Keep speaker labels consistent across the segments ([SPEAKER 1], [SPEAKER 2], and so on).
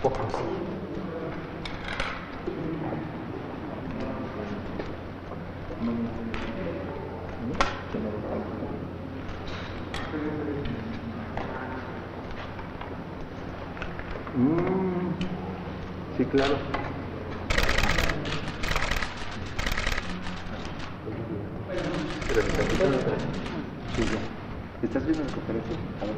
[SPEAKER 1] Sí, claro. Sí, ya. ¿Estás viendo la conferencia? A ver.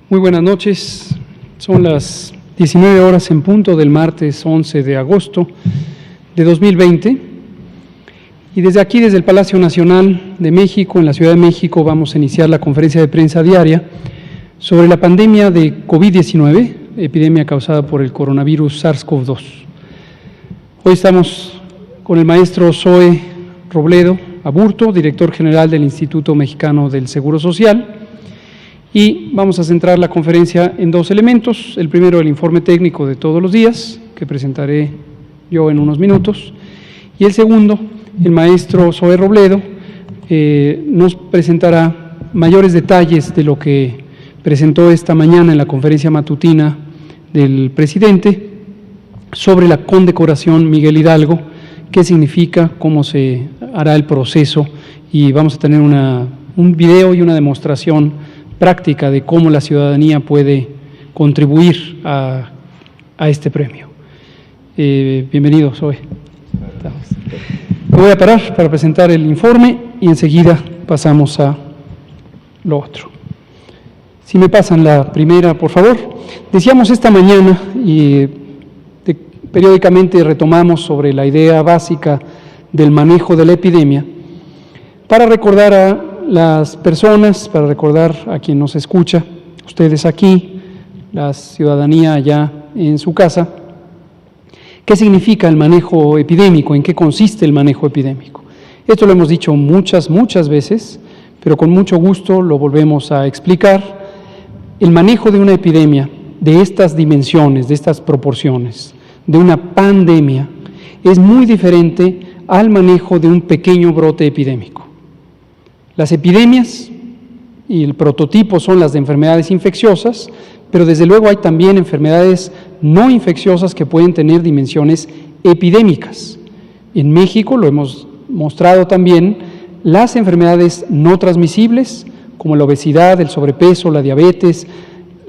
[SPEAKER 2] Muy buenas noches. Son las 19 horas en punto del martes 11 de agosto de 2020. Y desde aquí, desde el Palacio Nacional de México, en la Ciudad de México, vamos a iniciar la conferencia de prensa diaria sobre la pandemia de COVID-19, epidemia causada por el coronavirus SARS-CoV-2. Hoy estamos con el maestro Zoe Robledo Aburto, director general del Instituto Mexicano del Seguro Social, y vamos a centrar la conferencia en dos elementos. El primero, el informe técnico de todos los días, que presentaré yo en unos minutos, y el segundo, el maestro Zoe Robledo nos presentará mayores detalles de lo que presentó esta mañana en la conferencia matutina del presidente sobre la condecoración Miguel Hidalgo, qué significa, cómo se hará el proceso, y vamos a tener un video y una demostración práctica de cómo la ciudadanía puede contribuir a este premio. Bienvenido, Zoe. Me voy a parar para presentar el informe y enseguida pasamos a lo otro. Si me pasan la primera, por favor. Decíamos esta mañana y periódicamente retomamos sobre la idea básica del manejo de la epidemia para recordar a las personas, para recordar a quien nos escucha, ustedes aquí, la ciudadanía allá en su casa, qué significa el manejo epidémico, en qué consiste el manejo epidémico. Esto lo hemos dicho muchas veces, pero con mucho gusto lo volvemos a explicar. El manejo de una epidemia de estas dimensiones, de estas proporciones, de una pandemia, es muy diferente al manejo de un pequeño brote epidémico. Las epidemias y el prototipo son las de enfermedades infecciosas, pero desde luego hay también enfermedades no infecciosas que pueden tener dimensiones epidémicas. En México, lo hemos mostrado también, las enfermedades no transmisibles, como la obesidad, el sobrepeso, la diabetes,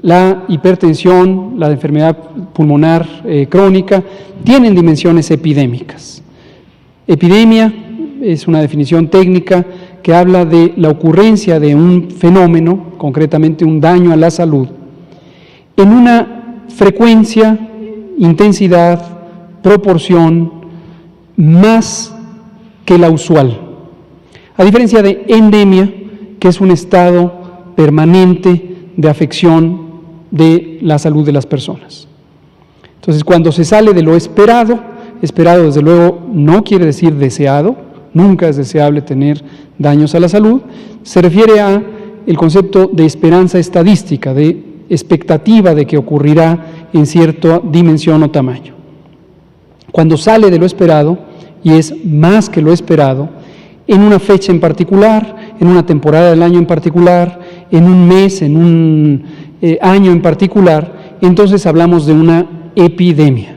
[SPEAKER 2] la hipertensión, la enfermedad pulmonar crónica, tienen dimensiones epidémicas. Epidemia es una definición técnica que habla de la ocurrencia de un fenómeno, concretamente un daño a la salud, en una frecuencia, intensidad, proporción más que la usual. A diferencia de endemia, que es un estado permanente de afección de la salud de las personas. Entonces, cuando se sale de lo esperado desde luego no quiere decir deseado, nunca es deseable tener daños a la salud, se refiere a el concepto de esperanza estadística, de expectativa de que ocurrirá en cierta dimensión o tamaño. Cuando sale de lo esperado, y es más que lo esperado, en una fecha en particular, en una temporada del año en particular, en un mes, en un año en particular, entonces hablamos de una epidemia.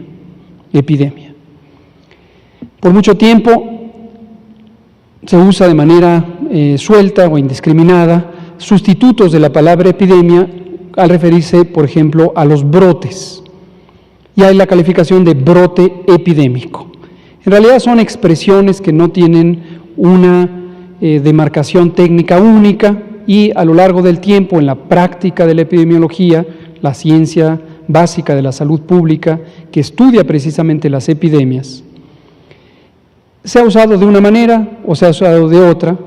[SPEAKER 2] Por mucho tiempo se usa de manera suelta o indiscriminada sustitutos de la palabra epidemia al referirse, por ejemplo, a los brotes. Y hay la calificación de brote epidémico. En realidad son expresiones que no tienen una demarcación técnica única y a lo largo del tiempo en la práctica de la epidemiología, la ciencia básica de la salud pública que estudia precisamente las epidemias, se ha usado de una manera o se ha usado de otra,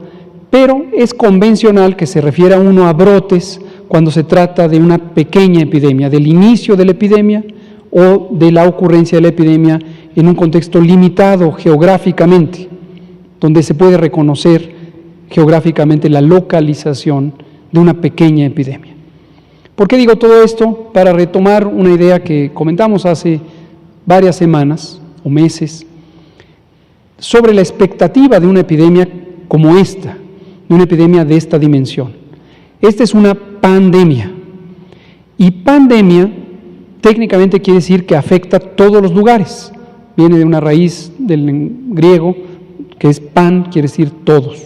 [SPEAKER 2] pero es convencional que se refiera uno a brotes cuando se trata de una pequeña epidemia, del inicio de la epidemia o de la ocurrencia de la epidemia en un contexto limitado geográficamente, donde se puede reconocer geográficamente la localización de una pequeña epidemia. ¿Por qué digo todo esto? Para retomar una idea que comentamos hace varias semanas o meses sobre la expectativa de una epidemia como esta, de una epidemia de esta dimensión. Esta es una pandemia. Y pandemia técnicamente quiere decir que afecta a todos los lugares. Viene de una raíz del griego que es pan, quiere decir todos.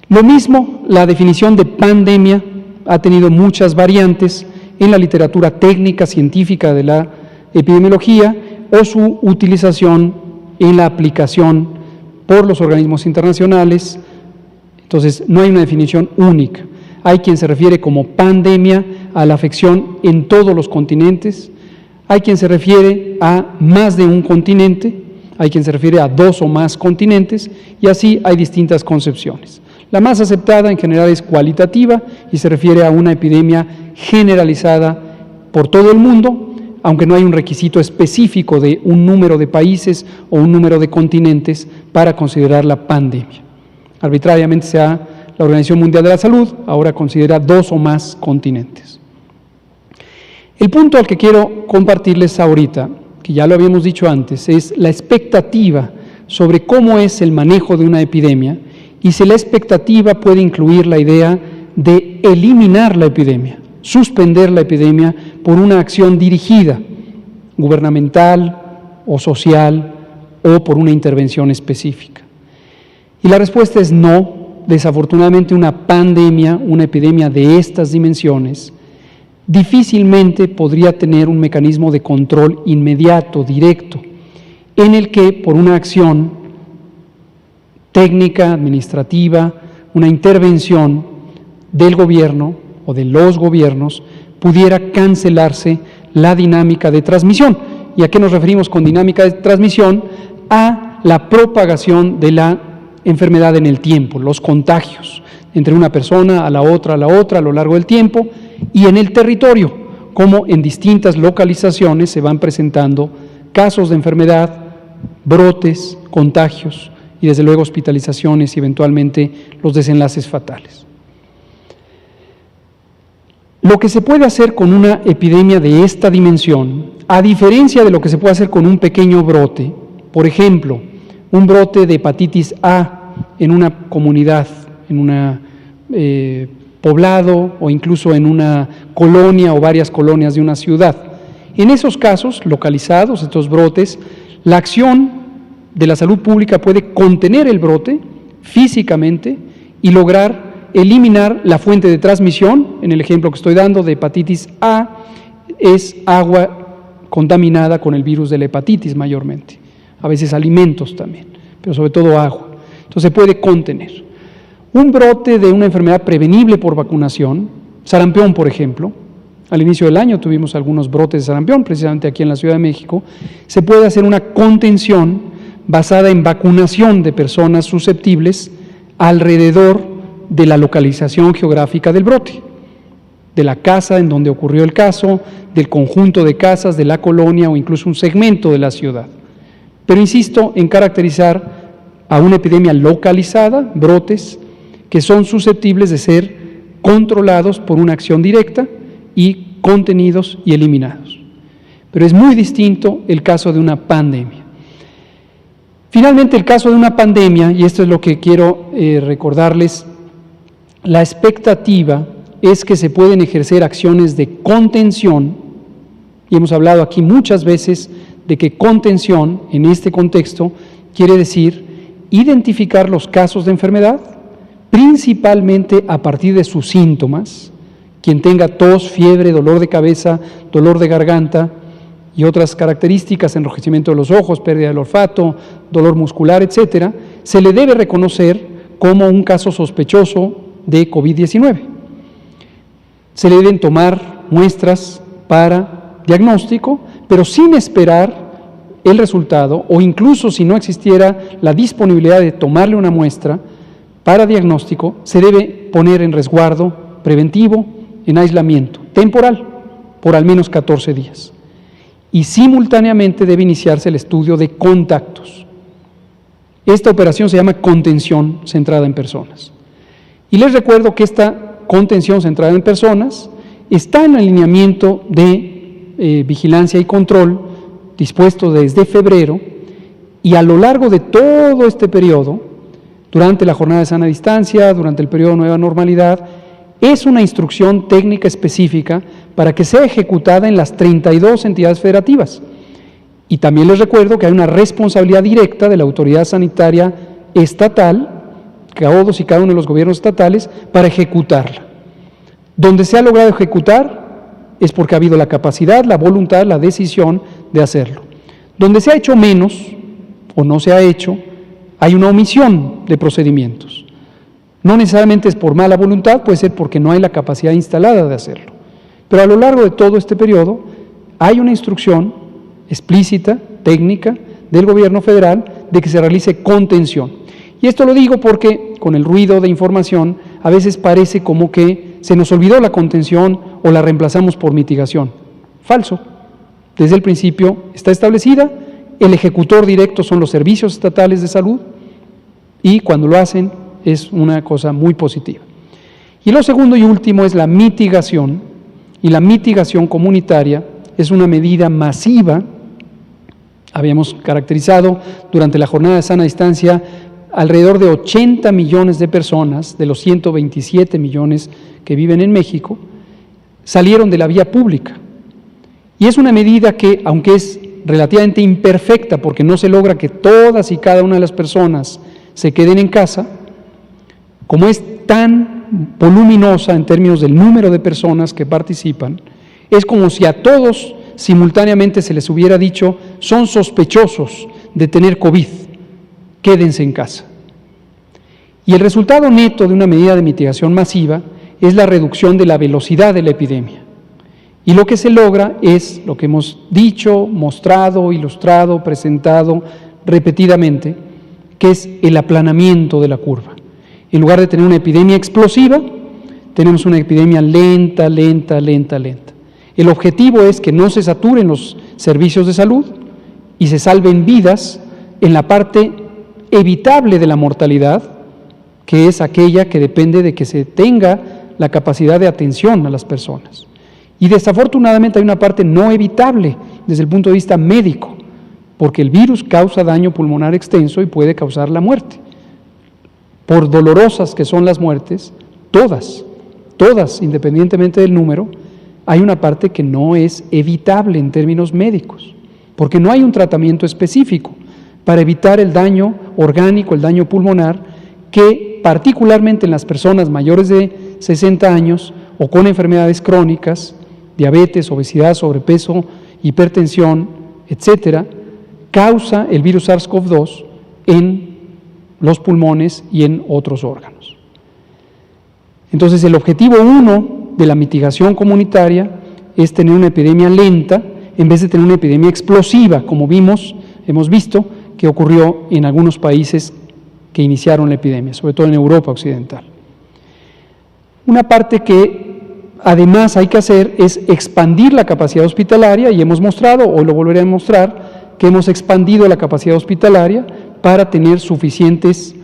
[SPEAKER 2] Lo mismo, la definición de pandemia ha tenido muchas variantes en la literatura técnica, científica de la epidemiología o su utilización en la aplicación por los organismos internacionales. Entonces, no hay una definición única. Hay quien se refiere como pandemia a la afección en todos los continentes, hay quien se refiere a más de un continente, hay quien se refiere a 2 o más continentes, y así hay distintas concepciones. La más aceptada en general es cualitativa y se refiere a una epidemia generalizada por todo el mundo, aunque no hay un requisito específico de un número de países o un número de continentes para considerar la pandemia. Arbitrariamente la Organización Mundial de la Salud ahora considera 2 o más continentes. El punto al que quiero compartirles ahorita, que ya lo habíamos dicho antes, es la expectativa sobre cómo es el manejo de una epidemia y si la expectativa puede incluir la idea de eliminar la epidemia, suspender la epidemia por una acción dirigida, gubernamental o social o por una intervención específica. Y la respuesta es no. Desafortunadamente, una pandemia, una epidemia de estas dimensiones, difícilmente podría tener un mecanismo de control inmediato, directo, en el que por una acción técnica, administrativa, una intervención del gobierno o de los gobiernos, pudiera cancelarse la dinámica de transmisión. ¿Y a qué nos referimos con dinámica de transmisión? A la propagación de la enfermedad en el tiempo, los contagios entre una persona a la otra a lo largo del tiempo y en el territorio, como en distintas localizaciones se van presentando casos de enfermedad, brotes, contagios y desde luego hospitalizaciones y eventualmente los desenlaces fatales. Lo que se puede hacer con una epidemia de esta dimensión, a diferencia de lo que se puede hacer con un pequeño brote, por ejemplo, un brote de hepatitis A en una comunidad, en un poblado o incluso en una colonia o varias colonias de una ciudad. En esos casos localizados, estos brotes, la acción de la salud pública puede contener el brote físicamente y lograr eliminar la fuente de transmisión. En el ejemplo que estoy dando de hepatitis A, es agua contaminada con el virus de la hepatitis mayormente, a veces alimentos también, pero sobre todo agua. Entonces se puede contener. Un brote de una enfermedad prevenible por vacunación, sarampión por ejemplo, al inicio del año tuvimos algunos brotes de sarampión, precisamente aquí en la Ciudad de México, se puede hacer una contención basada en vacunación de personas susceptibles alrededor de la localización geográfica del brote, de la casa en donde ocurrió el caso, del conjunto de casas, de la colonia o incluso un segmento de la ciudad. Pero insisto en caracterizar a una epidemia localizada, brotes, que son susceptibles de ser controlados por una acción directa y contenidos y eliminados. Pero es muy distinto el caso de una pandemia. Finalmente, el caso de una pandemia, y esto es lo que quiero recordarles, la expectativa es que se pueden ejercer acciones de contención, y hemos hablado aquí muchas veces de que contención, en este contexto, quiere decir identificar los casos de enfermedad, principalmente a partir de sus síntomas. Quien tenga tos, fiebre, dolor de cabeza, dolor de garganta y otras características, enrojecimiento de los ojos, pérdida del olfato, dolor muscular, etcétera, se le debe reconocer como un caso sospechoso de COVID-19. Se le deben tomar muestras para diagnóstico, pero sin esperar el resultado, o incluso si no existiera la disponibilidad de tomarle una muestra para diagnóstico, se debe poner en resguardo preventivo, en aislamiento temporal, por al menos 14 días. Y simultáneamente debe iniciarse el estudio de contactos. Esta operación se llama contención centrada en personas. Y les recuerdo que esta contención centrada en personas está en el lineamiento de vigilancia y control dispuesto desde febrero, y a lo largo de todo este periodo, durante la jornada de sana distancia, durante el periodo de nueva normalidad, es una instrucción técnica específica para que sea ejecutada en las 32 entidades federativas. Y también les recuerdo que hay una responsabilidad directa de la autoridad sanitaria estatal, todos y cada uno de los gobiernos estatales, para ejecutarla. Donde se ha logrado ejecutar es porque ha habido la capacidad, la voluntad, la decisión de hacerlo. Donde se ha hecho menos o no se ha hecho, hay una omisión de procedimientos. No necesariamente es por mala voluntad, puede ser porque no hay la capacidad instalada de hacerlo. Pero a lo largo de todo este periodo hay una instrucción explícita, técnica, del gobierno federal de que se realice contención. Y esto lo digo porque con el ruido de información a veces parece como que se nos olvidó la contención o la reemplazamos por mitigación. Falso. Desde el principio está establecida, el ejecutor directo son los servicios estatales de salud y cuando lo hacen es una cosa muy positiva. Y lo segundo y último es la mitigación, y la mitigación comunitaria es una medida masiva. Habíamos caracterizado durante la jornada de sana distancia alrededor de 80 millones de personas, de los 127 millones que viven en México, salieron de la vía pública. Y es una medida que, aunque es relativamente imperfecta, porque no se logra que todas y cada una de las personas se queden en casa, como es tan voluminosa en términos del número de personas que participan, es como si a todos simultáneamente se les hubiera dicho: son sospechosos de tener COVID, quédense en casa. Y el resultado neto de una medida de mitigación masiva es la reducción de la velocidad de la epidemia. Y lo que se logra es lo que hemos dicho, mostrado, ilustrado, presentado repetidamente, que es el aplanamiento de la curva. En lugar de tener una epidemia explosiva, tenemos una epidemia lenta, lenta, lenta, lenta. El objetivo es que no se saturen los servicios de salud y se salven vidas en la parte evitable de la mortalidad, que es aquella que depende de que se tenga la capacidad de atención a las personas. Y desafortunadamente hay una parte no evitable desde el punto de vista médico, porque el virus causa daño pulmonar extenso y puede causar la muerte. Por dolorosas que son las muertes, todas, independientemente del número, hay una parte que no es evitable en términos médicos, porque no hay un tratamiento específico para evitar el daño orgánico, el daño pulmonar, que particularmente en las personas mayores de 60 años o con enfermedades crónicas, diabetes, obesidad, sobrepeso, hipertensión, etcétera, causa el virus SARS-CoV-2 en los pulmones y en otros órganos. Entonces, el objetivo 1 de la mitigación comunitaria es tener una epidemia lenta en vez de tener una epidemia explosiva, como hemos visto que ocurrió en algunos países que iniciaron la epidemia, sobre todo en Europa Occidental. Una parte que además hay que hacer es expandir la capacidad hospitalaria, y hemos mostrado, hoy lo volveré a mostrar, que hemos expandido la capacidad hospitalaria para tener suficientes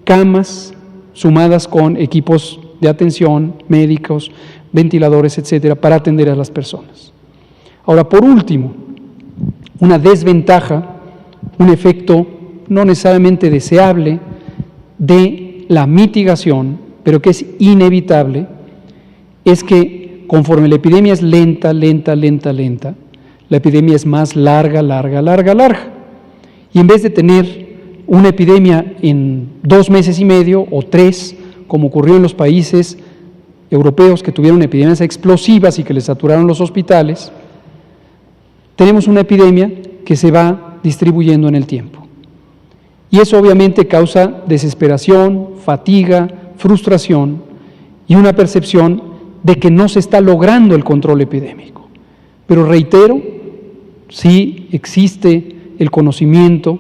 [SPEAKER 2] camas sumadas con equipos de atención, médicos, ventiladores, etcétera, para atender a las personas. Ahora, por último, una desventaja, un efecto no necesariamente deseable de la mitigación, pero que es inevitable, es que conforme la epidemia es lenta, la epidemia es más larga. Y en vez de tener una epidemia en 2 meses y medio o 3, como ocurrió en los países europeos que tuvieron epidemias explosivas y que les saturaron los hospitales, tenemos una epidemia que se va distribuyendo en el tiempo. Y eso obviamente causa desesperación, fatiga, frustración y una percepción de que no se está logrando el control epidémico. Pero reitero, sí existe el conocimiento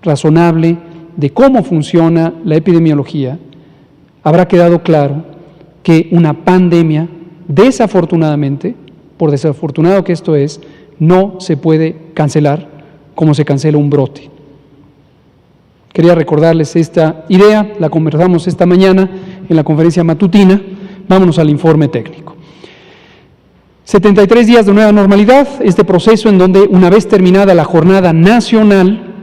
[SPEAKER 2] razonable de cómo funciona la epidemiología, habrá quedado claro que una pandemia, desafortunadamente, por desafortunado que esto es, no se puede cancelar como se cancela un brote. Quería recordarles esta idea, la conversamos esta mañana en la conferencia matutina. Vámonos al informe técnico. 73 días de nueva normalidad, este proceso en donde una vez terminada la jornada nacional,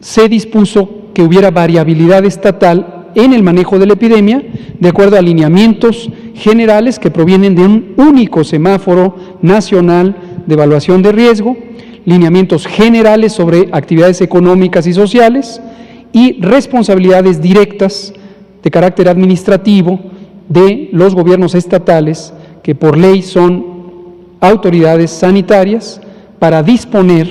[SPEAKER 2] se dispuso que hubiera variabilidad estatal en el manejo de la epidemia, de acuerdo a lineamientos generales que provienen de un único semáforo nacional de evaluación de riesgo, lineamientos generales sobre actividades económicas y sociales y responsabilidades directas de carácter administrativo de los gobiernos estatales, que por ley son autoridades sanitarias, para disponer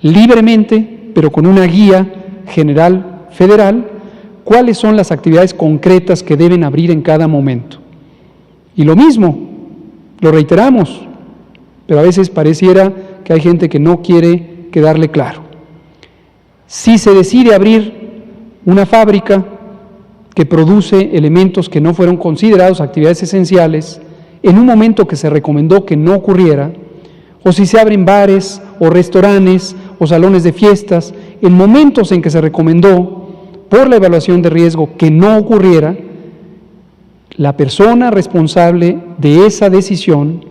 [SPEAKER 2] libremente, pero con una guía general federal, cuáles son las actividades concretas que deben abrir en cada momento. Y lo mismo, lo reiteramos, pero a veces pareciera que hay gente que no quiere quedarle claro. Si se decide abrir una fábrica que produce elementos que no fueron considerados actividades esenciales, en un momento que se recomendó que no ocurriera, o si se abren bares o restaurantes o salones de fiestas, en momentos en que se recomendó por la evaluación de riesgo que no ocurriera, la persona responsable de esa decisión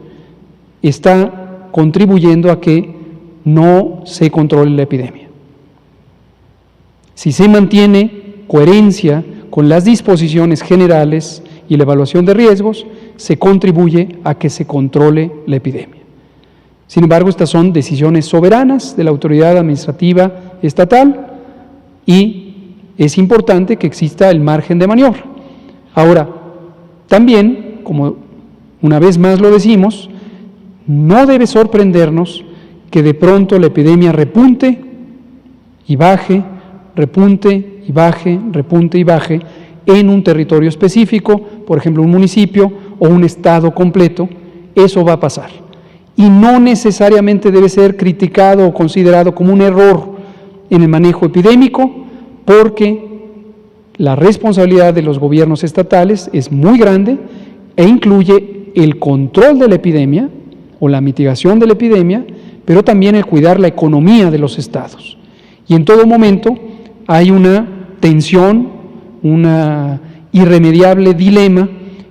[SPEAKER 2] está contribuyendo a que no se controle la epidemia. Si se mantiene coherencia con las disposiciones generales y la evaluación de riesgos, se contribuye a que se controle la epidemia. Sin embargo, estas son decisiones soberanas de la autoridad administrativa estatal y es importante que exista el margen de maniobra. Ahora, también, como una vez más lo decimos, no debe sorprendernos que de pronto la epidemia repunte y baje, repunte y baje, repunte y baje en un territorio específico, por ejemplo un municipio o un estado completo. Eso va a pasar. Y no necesariamente debe ser criticado o considerado como un error en el manejo epidémico, porque la responsabilidad de los gobiernos estatales es muy grande e incluye el control de la epidemia o la mitigación de la epidemia, pero también el cuidar la economía de los estados. Y en todo momento hay una tensión, una irremediable dilema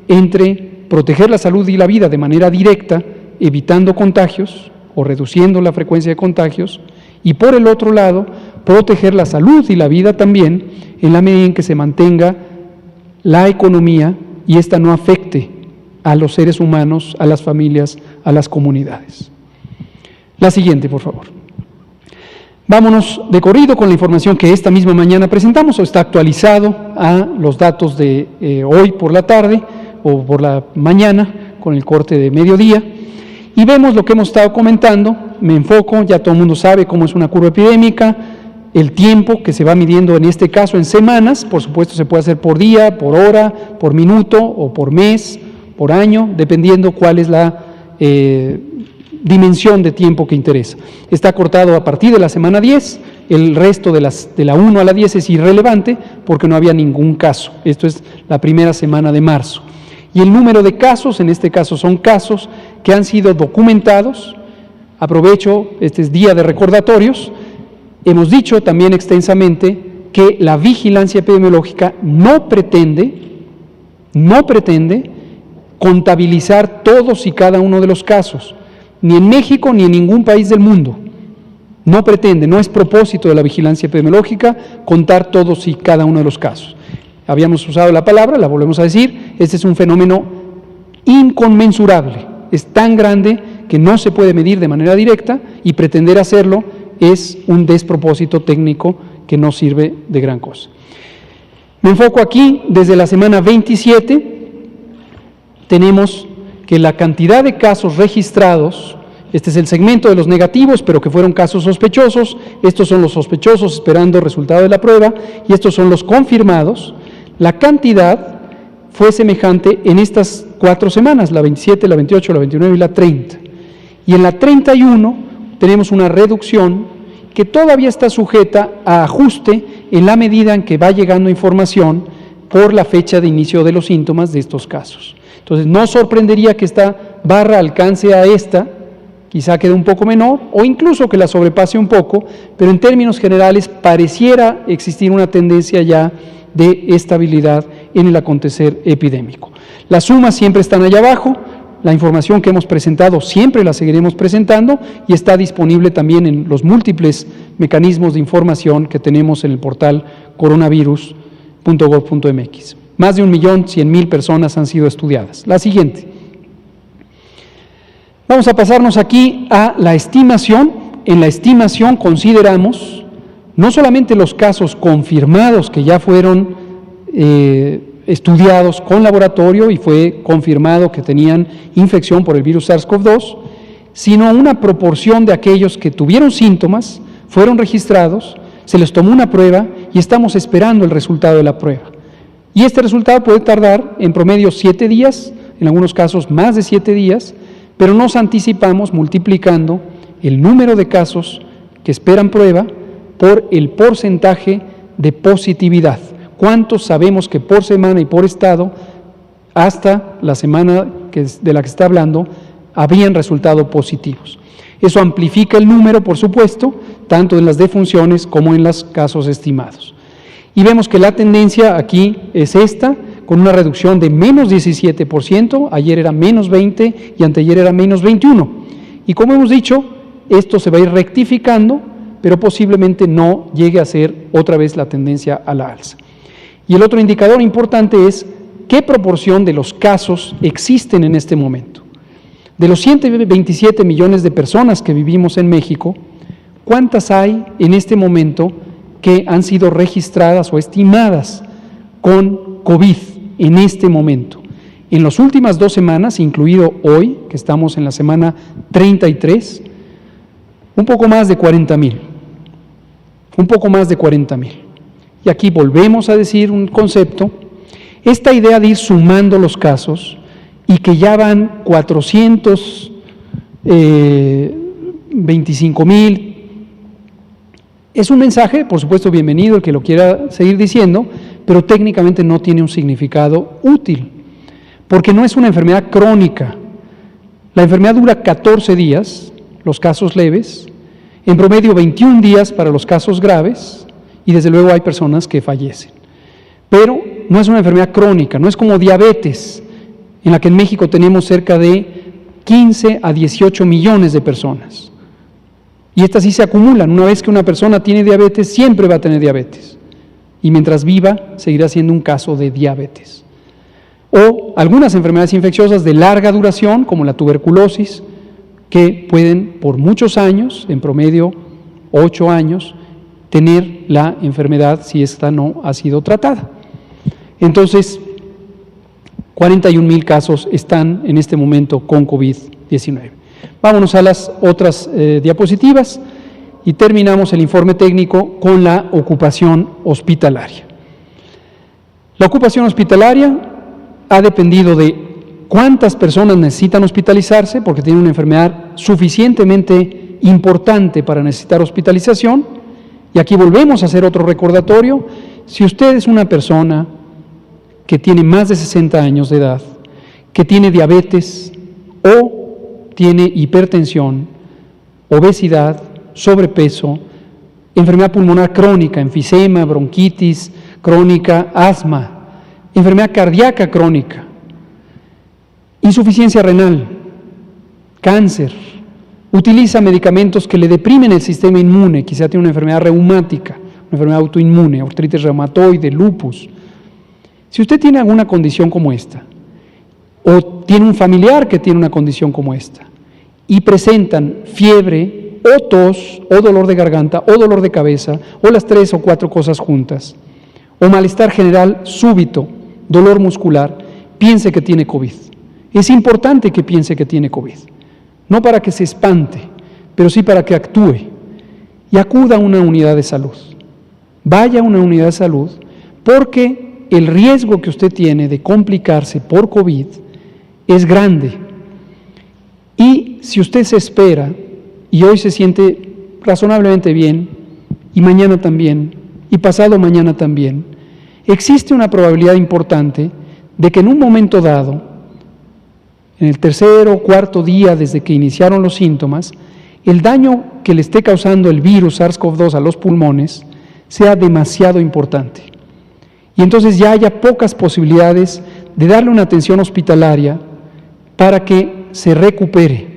[SPEAKER 2] entre proteger la salud y la vida de manera directa, evitando contagios o reduciendo la frecuencia de contagios, y por el otro lado, proteger la salud y la vida también en la medida en que se mantenga la economía y ésta no afecte a los seres humanos, a las familias, a las comunidades. La siguiente, por favor. Vámonos de corrido con la información que esta misma mañana presentamos, o está actualizado a los datos de hoy por la tarde o por la mañana con el corte de mediodía. Y vemos lo que hemos estado comentando. Me enfoco, ya todo el mundo sabe cómo es una curva epidémica, el tiempo que se va midiendo en este caso en semanas, por supuesto se puede hacer por día, por hora, por minuto o por mes, por año, dependiendo cuál es la dimensión de tiempo que interesa. Está cortado a partir de la semana 10, el resto de la 1 a la 10 es irrelevante porque no había ningún caso. Esto es la primera semana de marzo. Y el número de casos, en este caso son casos que han sido documentados. Aprovecho, este es día de recordatorios. Hemos dicho también extensamente que la vigilancia epidemiológica no pretende contabilizar todos y cada uno de los casos, ni en México ni en ningún país del mundo. No pretende, no es propósito de la vigilancia epidemiológica contar todos y cada uno de los casos. Habíamos usado la palabra, la volvemos a decir, este es un fenómeno inconmensurable, es tan grande que no se puede medir de manera directa y pretender hacerlo es un despropósito técnico que no sirve de gran cosa. Me enfoco aquí, desde la semana 27, tenemos que la cantidad de casos registrados, este es el segmento de los negativos, pero que fueron casos sospechosos, estos son los sospechosos esperando el resultado de la prueba, y estos son los confirmados. La cantidad fue semejante en estas 4 semanas, la 27, la 28, la 29 y la 30. Y en la 31 tenemos una reducción que todavía está sujeta a ajuste en la medida en que va llegando información por la fecha de inicio de los síntomas de estos casos. Entonces, no sorprendería que esta barra alcance a esta, quizá quede un poco menor, o incluso que la sobrepase un poco, pero en términos generales pareciera existir una tendencia ya de estabilidad en el acontecer epidémico. Las sumas siempre están allá abajo, la información que hemos presentado siempre la seguiremos presentando y está disponible también en los múltiples mecanismos de información que tenemos en el portal coronavirus.gov.mx. Más de 1.100.000 personas han sido estudiadas. La siguiente. Vamos a pasarnos aquí a la estimación. En la estimación consideramos no solamente los casos confirmados que ya fueron estudiados con laboratorio y fue confirmado que tenían infección por el virus SARS-CoV-2, sino una proporción de aquellos que tuvieron síntomas, fueron registrados, se les tomó una prueba y estamos esperando el resultado de la prueba. Y este resultado puede tardar en promedio 7 días, en algunos casos más de 7 días, pero nos anticipamos multiplicando el número de casos que esperan prueba por el porcentaje de positividad. ¿Cuántos sabemos que por semana y por estado, hasta la semana de la que está hablando, habrían resultado positivos? Eso amplifica el número, por supuesto, tanto en las defunciones como en los casos estimados. Y vemos que la tendencia aquí es esta, con una reducción de menos 17%, ayer era menos 20% y anteayer era menos 21%. Y como hemos dicho, esto se va a ir rectificando, pero posiblemente no llegue a ser otra vez la tendencia a la alza. Y el otro indicador importante es qué proporción de los casos existen en este momento. De los 127 millones de personas que vivimos en México, ¿cuántas hay en este momento que han sido registradas o estimadas con COVID en este momento? En las últimas 2 semanas, incluido hoy, que estamos en la semana 33, un poco más de 40,000. Un poco más de 40,000. Y aquí volvemos a decir un concepto, esta idea de ir sumando los casos y que ya van 425,000, es un mensaje, por supuesto, bienvenido el que lo quiera seguir diciendo, pero técnicamente no tiene un significado útil, porque no es una enfermedad crónica. La enfermedad dura 14 días, los casos leves, en promedio 21 días para los casos graves, y desde luego hay personas que fallecen. Pero no es una enfermedad crónica, no es como diabetes, en la que en México tenemos cerca de 15 a 18 millones de personas. Y estas sí se acumulan. Una vez que una persona tiene diabetes, siempre va a tener diabetes. Y mientras viva, seguirá siendo un caso de diabetes. O algunas enfermedades infecciosas de larga duración, como la tuberculosis, que pueden por muchos años, en promedio 8 años, tener la enfermedad si esta no ha sido tratada. Entonces, 41,000 casos están en este momento con COVID-19. Vámonos a las otras diapositivas y terminamos el informe técnico con la ocupación hospitalaria. La ocupación hospitalaria ha dependido de cuántas personas necesitan hospitalizarse, porque tienen una enfermedad suficientemente importante para necesitar hospitalización. Y aquí volvemos a hacer otro recordatorio. Si usted es una persona que tiene más de 60 años de edad, que tiene diabetes o tiene hipertensión, obesidad, sobrepeso, enfermedad pulmonar crónica, enfisema, bronquitis crónica, asma, enfermedad cardíaca crónica, insuficiencia renal, cáncer, utiliza medicamentos que le deprimen el sistema inmune, quizá tiene una enfermedad reumática, una enfermedad autoinmune, artritis reumatoide, lupus. Si usted tiene alguna condición como esta, o tiene un familiar que tiene una condición como esta, y presentan fiebre, o tos, o dolor de garganta, o dolor de cabeza, o las 3 o 4 cosas juntas, o malestar general súbito, dolor muscular, piense que tiene COVID. Es importante que piense que tiene COVID, no para que se espante, pero sí para que actúe y acuda a una unidad de salud. Vaya a una unidad de salud, porque el riesgo que usted tiene de complicarse por COVID es grande. Y si usted se espera y hoy se siente razonablemente bien, y mañana también, y pasado mañana también, existe una probabilidad importante de que en un momento dado, en el 3º o 4º día desde que iniciaron los síntomas, el daño que le esté causando el virus SARS-CoV-2 a los pulmones sea demasiado importante. Y entonces ya haya pocas posibilidades de darle una atención hospitalaria para que se recupere.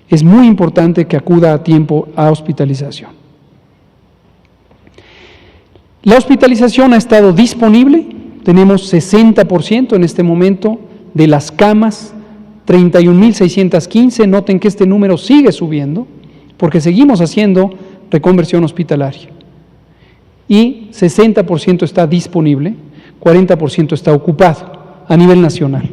[SPEAKER 2] Es muy importante que acuda a tiempo a hospitalización. La hospitalización ha estado disponible, tenemos 60% en este momento de las camas, 31.615, noten que este número sigue subiendo, porque seguimos haciendo reconversión hospitalaria. Y 60% está disponible, 40% está ocupado a nivel nacional.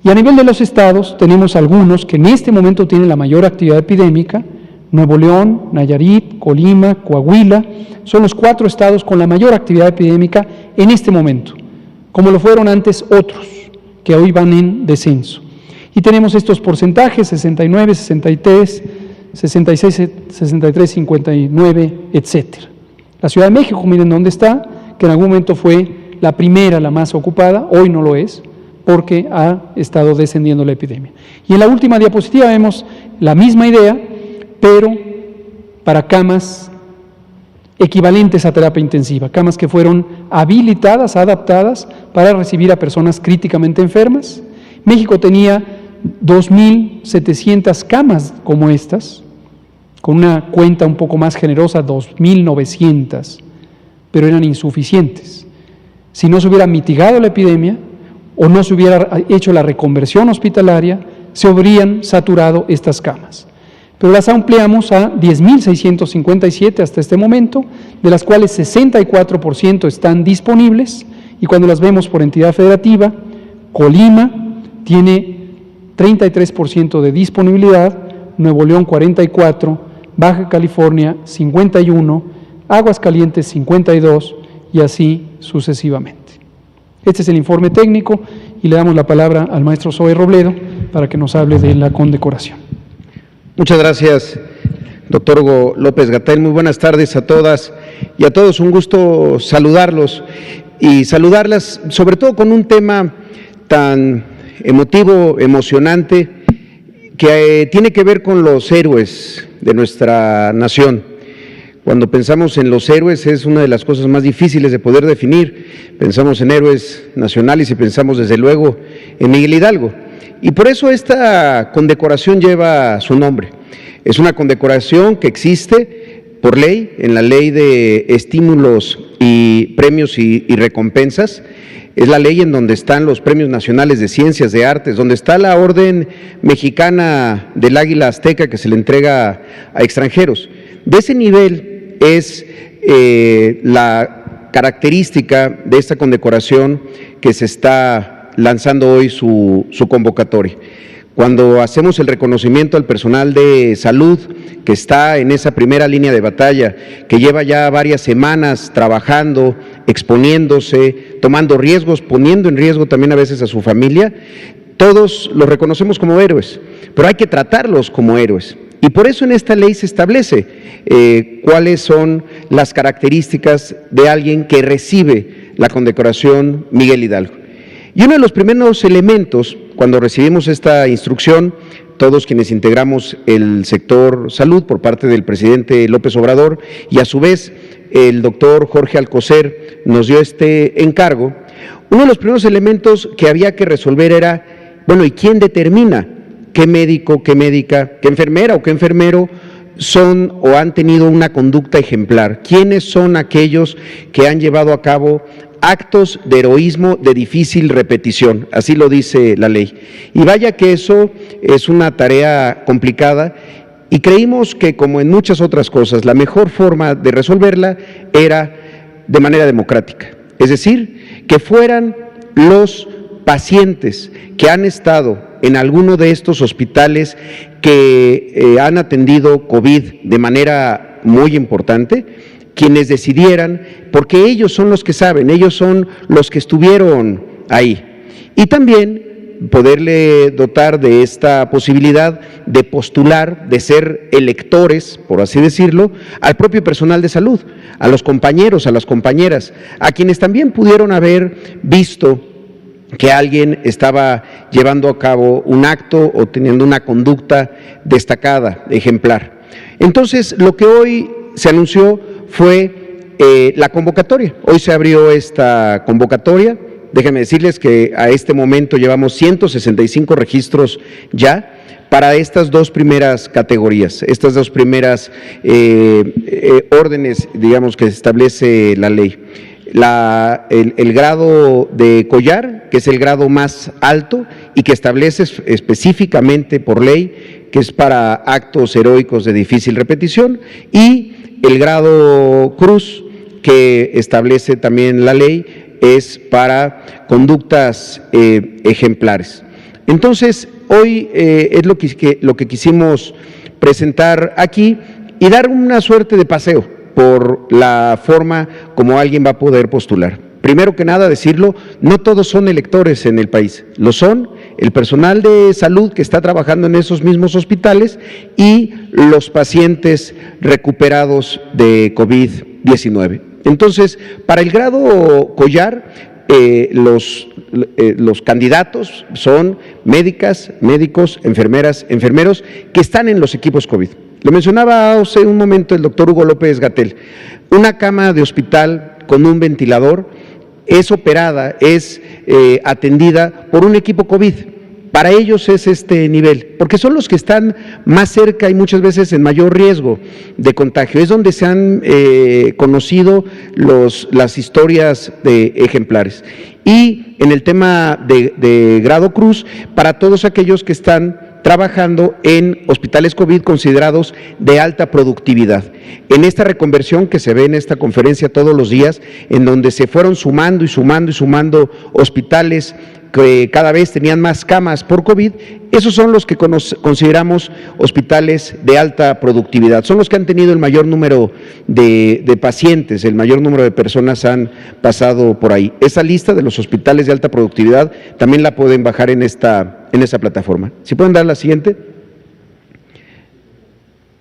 [SPEAKER 2] Y a nivel de los estados tenemos algunos que en este momento tienen la mayor actividad epidémica: Nuevo León, Nayarit, Colima, Coahuila. Son los 4 estados con la mayor actividad epidémica en este momento, como lo fueron antes otros, que hoy van en descenso. Y tenemos estos porcentajes: 69, 63, 66, 63, 59, etcétera. La Ciudad de México, miren dónde está, que en algún momento fue la primera, la más ocupada, hoy no lo es, porque ha estado descendiendo la epidemia. Y en la última diapositiva vemos la misma idea, pero para camas equivalentes a terapia intensiva, camas que fueron habilitadas, adaptadas para recibir a personas críticamente enfermas. México tenía 2.700 camas como estas, con una cuenta un poco más generosa, 2.900, pero eran insuficientes. Si no se hubiera mitigado la epidemia o no se hubiera hecho la reconversión hospitalaria, se habrían saturado estas camas. Pero las ampliamos a 10.657 hasta este momento, de las cuales 64% están disponibles, y cuando las vemos por entidad federativa, Colima tiene 33% de disponibilidad, Nuevo León 44%, Baja California 51%, Aguascalientes 52% y así sucesivamente. Este es el informe técnico y le damos la palabra al maestro Zoe Robledo para que nos hable de la condecoración.
[SPEAKER 3] Muchas gracias, doctor Hugo López-Gatell. Muy buenas tardes a todas y a todos. Un gusto saludarlos y saludarlas, sobre todo con un tema tan emotivo, emocionante, que tiene que ver con los héroes de nuestra nación. Cuando pensamos en los héroes es una de las cosas más difíciles de poder definir. Pensamos en héroes nacionales y pensamos desde luego en Miguel Hidalgo. Y por eso esta condecoración lleva su nombre. Es una condecoración que existe por ley, en la ley de estímulos y premios y recompensas. Es la ley en donde están los premios nacionales de ciencias, de artes, donde está la Orden Mexicana del Águila Azteca que se le entrega a extranjeros. De ese nivel es la característica de esta condecoración que se está lanzando hoy su convocatoria. Cuando hacemos el reconocimiento al personal de salud que está en esa primera línea de batalla, que lleva ya varias semanas trabajando, exponiéndose, tomando riesgos, poniendo en riesgo también a veces a su familia, todos los reconocemos como héroes, pero hay que tratarlos como héroes. Y por eso en esta ley se establece cuáles son las características de alguien que recibe la condecoración Miguel Hidalgo. Y uno de los primeros elementos, cuando recibimos esta instrucción, todos quienes integramos el sector salud por parte del presidente López Obrador, y a su vez el doctor Jorge Alcocer nos dio este encargo, uno de los primeros elementos que había que resolver era, bueno, ¿y quién determina qué médico, qué médica, qué enfermera o qué enfermero son o han tenido una conducta ejemplar? ¿Quiénes son aquellos que han llevado a cabo actos de heroísmo de difícil repetición? Así lo dice la ley. Y vaya que eso es una tarea complicada, y creímos que, como en muchas otras cosas, la mejor forma de resolverla era de manera democrática. Es decir, que fueran los pacientes que han estado en alguno de estos hospitales que han atendido COVID de manera muy importante, quienes decidieran, porque ellos son los que saben, ellos son los que estuvieron ahí. Y también poderle dotar de esta posibilidad de postular, de ser electores, por así decirlo, al propio personal de salud, a los compañeros, a las compañeras, a quienes también pudieron haber visto que alguien estaba llevando a cabo un acto o teniendo una conducta destacada, ejemplar. Entonces, lo que hoy se anunció fue la convocatoria. Hoy se abrió esta convocatoria déjenme decirles que a este momento llevamos 165 registros ya para estas dos primeras categorías, estas dos primeras órdenes, digamos, que establece la ley. El grado de collar, que es el grado más alto y que establece específicamente por ley que es para actos heroicos de difícil repetición, y el grado cruz, que establece también la ley, es para conductas ejemplares. Entonces, hoy es lo que quisimos presentar aquí y dar una suerte de paseo por la forma como alguien va a poder postular. Primero que nada, decirlo, no todos son electores en el país, lo son el personal de salud que está trabajando en esos mismos hospitales y los pacientes recuperados de COVID-19. Entonces, para el grado collar, los candidatos son médicas, médicos, enfermeras, enfermeros que están en los equipos COVID. Lo mencionaba hace un momento el doctor Hugo López-Gatell. Una cama de hospital con un ventilador es operada, es atendida por un equipo COVID. Para ellos es este nivel, porque son los que están más cerca y muchas veces en mayor riesgo de contagio. Es donde se han conocido las historias de ejemplares. Y en el tema de grado cruz, para todos aquellos que están trabajando en hospitales COVID considerados de alta productividad. En esta reconversión que se ve en esta conferencia todos los días, en donde se fueron sumando y sumando y sumando hospitales que cada vez tenían más camas por COVID, esos son los que consideramos hospitales de alta productividad, son los que han tenido el mayor número de pacientes, el mayor número de personas han pasado por ahí. Esa lista de los hospitales de alta productividad también la pueden bajar en esa plataforma. ¿Si pueden dar la siguiente?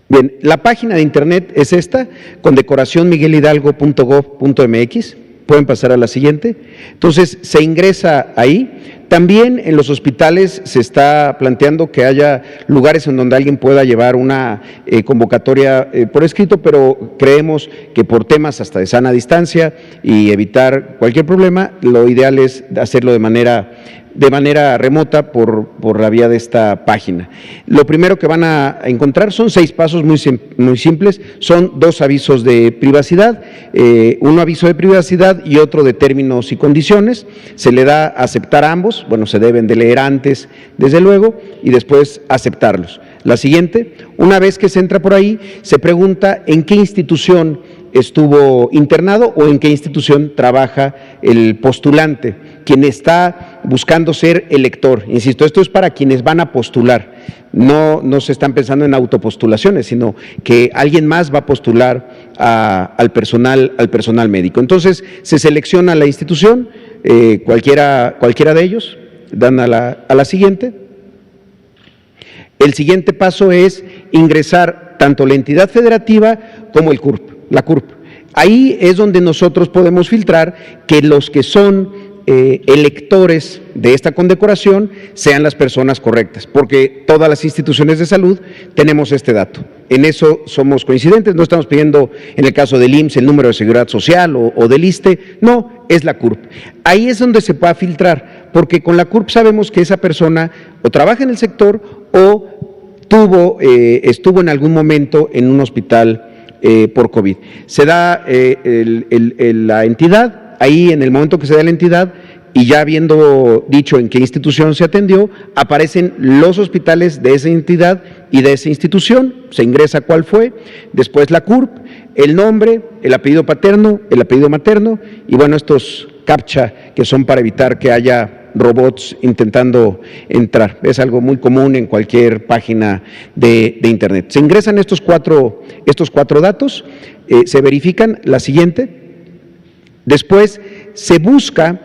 [SPEAKER 3] Bien, la página de internet es esta, condecoracionmiguelhidalgo.gov.mx. Pueden pasar a la siguiente. Entonces, se ingresa ahí. También en los hospitales se está planteando que haya lugares en donde alguien pueda llevar una convocatoria por escrito, pero creemos que por temas hasta de sana distancia y evitar cualquier problema, lo ideal es hacerlo de manera remota por la vía de esta página. Lo primero que van a encontrar son 6 pasos muy simples, son 2 avisos de privacidad, un aviso de privacidad y otro de términos y condiciones. Se le da a aceptar ambos, bueno, se deben de leer antes, desde luego, y después aceptarlos. La siguiente, una vez que se entra por ahí, se pregunta en qué institución estuvo internado o en qué institución trabaja el postulante, quien está buscando ser elector. Insisto, esto es para quienes van a postular, no se están pensando en autopostulaciones, sino que alguien más va a postular al personal médico. Entonces, se selecciona la institución, cualquiera de ellos, dan a la siguiente. El siguiente paso es ingresar tanto la entidad federativa como el CURP. La CURP. Ahí es donde nosotros podemos filtrar que los que son electores de esta condecoración sean las personas correctas, porque todas las instituciones de salud tenemos este dato. En eso somos coincidentes, no estamos pidiendo en el caso del IMSS el número de seguridad social o del ISSSTE, no, es la CURP. Ahí es donde se puede filtrar, porque con la CURP sabemos que esa persona o trabaja en el sector o estuvo en algún momento en un hospital por COVID. Se da la entidad, ahí en el momento que se da la entidad y ya habiendo dicho en qué institución se atendió, aparecen los hospitales de esa entidad y de esa institución, se ingresa cuál fue, después la CURP, el nombre, el apellido paterno, el apellido materno y bueno, estos CAPTCHA que son para evitar que haya robots intentando entrar. Es algo muy común en cualquier página de internet. Se ingresan estos cuatro datos, se verifican, la siguiente, después se busca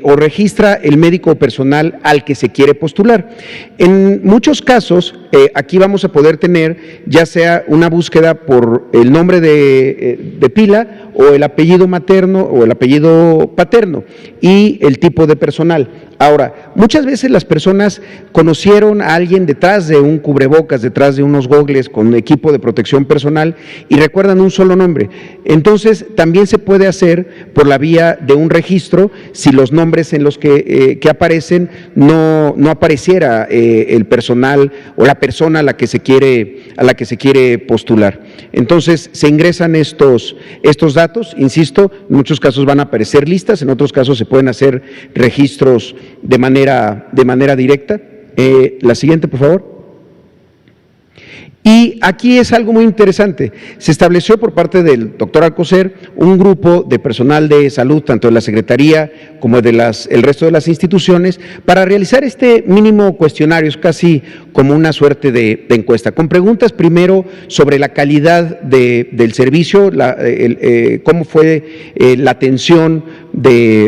[SPEAKER 3] o registra el médico personal al que se quiere postular. En muchos casos, aquí vamos a poder tener ya sea una búsqueda por el nombre de pila o el apellido materno o el apellido paterno y el tipo de personal. Ahora, muchas veces las personas conocieron a alguien detrás de un cubrebocas, detrás de unos gogles con equipo de protección personal y recuerdan un solo nombre. Entonces, también se puede hacer por la vía de un registro si los nombres en los que aparecen no apareciera el personal o la persona a la que se quiere postular. Entonces, se ingresan estos datos, insisto, en muchos casos van a aparecer listas, en otros casos se pueden hacer registros de manera directa. La siguiente, por favor. Y aquí es algo muy interesante. Se estableció por parte del doctor Alcocer un grupo de personal de salud, tanto de la Secretaría como de el resto de las instituciones, para realizar este mínimo cuestionario, es casi como una suerte de encuesta, con preguntas primero sobre la calidad del servicio, cómo fue la atención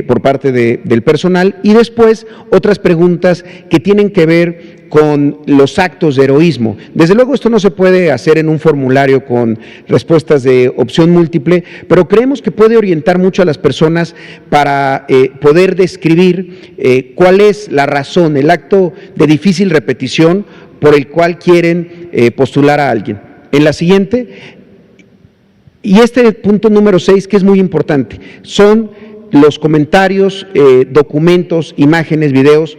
[SPEAKER 3] por parte del personal, y después otras preguntas que tienen que ver con los actos de heroísmo. Desde luego esto no se puede hacer en un formulario con respuestas de opción múltiple, pero creemos que puede orientar mucho a las personas para poder describir cuál es la razón, el acto de difícil repetición por el cual quieren postular a alguien. En la siguiente, y este punto número 6, que es muy importante, son los comentarios, documentos, imágenes, videos.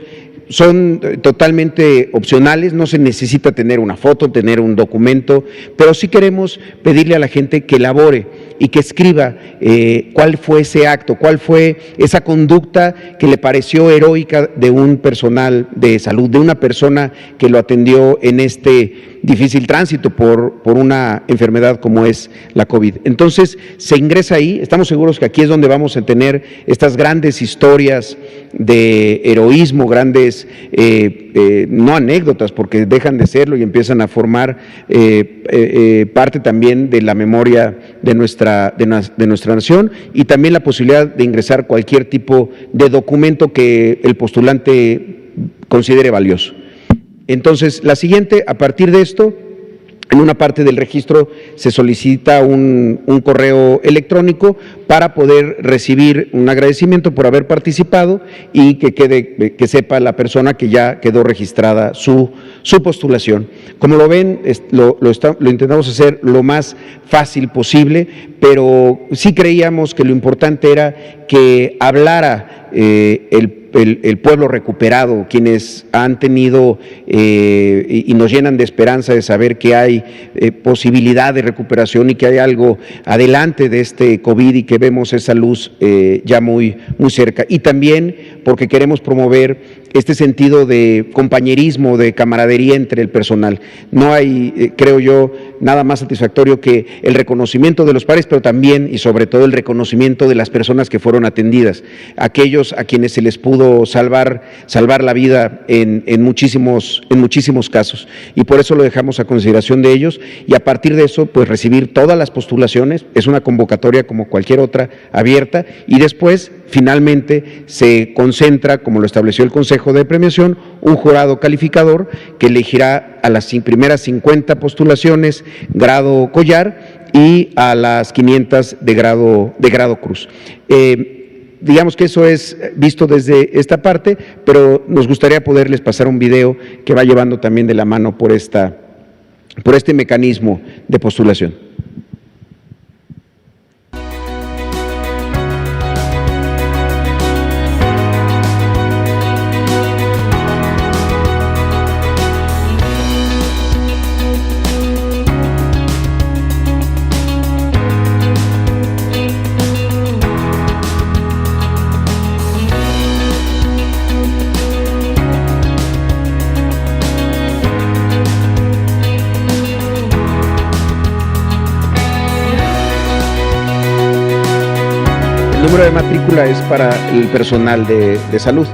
[SPEAKER 3] Son totalmente opcionales, no se necesita tener una foto, tener un documento, pero sí queremos pedirle a la gente que elabore y que escriba cuál fue ese acto, cuál fue esa conducta que le pareció heroica de un personal de salud, de una persona que lo atendió en este difícil tránsito por una enfermedad como es la COVID. Entonces, se ingresa ahí, estamos seguros que aquí es donde vamos a tener estas grandes historias de heroísmo, grandes, no anécdotas, porque dejan de serlo y empiezan a formar parte también de la memoria de nuestra nación, y también la posibilidad de ingresar cualquier tipo de documento que el postulante considere valioso. Entonces, la siguiente, a partir de esto, en una parte del registro se solicita un correo electrónico para poder recibir un agradecimiento por haber participado y que sepa la persona que ya quedó registrada su postulación. Como lo ven, lo intentamos hacer lo más fácil posible, pero sí creíamos que lo importante era que hablara el pueblo recuperado, quienes han tenido y nos llenan de esperanza de saber que hay posibilidad de recuperación y que hay algo adelante de este COVID y que vemos esa luz ya muy cerca. Y también porque queremos promover este sentido de compañerismo, de camaradería entre el personal. No hay, creo yo, nada más satisfactorio que el reconocimiento de los pares, pero también y sobre todo el reconocimiento de las personas que fueron atendidas, aquellos a quienes se les pudo salvar la vida en muchísimos casos, y por eso lo dejamos a consideración de ellos, y a partir de eso pues recibir todas las postulaciones. Es una convocatoria como cualquier otra, abierta, y después finalmente se concentra, como lo estableció el Consejo de Premiación, un jurado calificador que elegirá a las primeras 50 postulaciones grado collar y a las 500 de grado cruz. Digamos que eso es visto desde esta parte, pero nos gustaría poderles pasar un video que va llevando también de la mano por este mecanismo de postulación. El número de matrícula es para el personal de salud.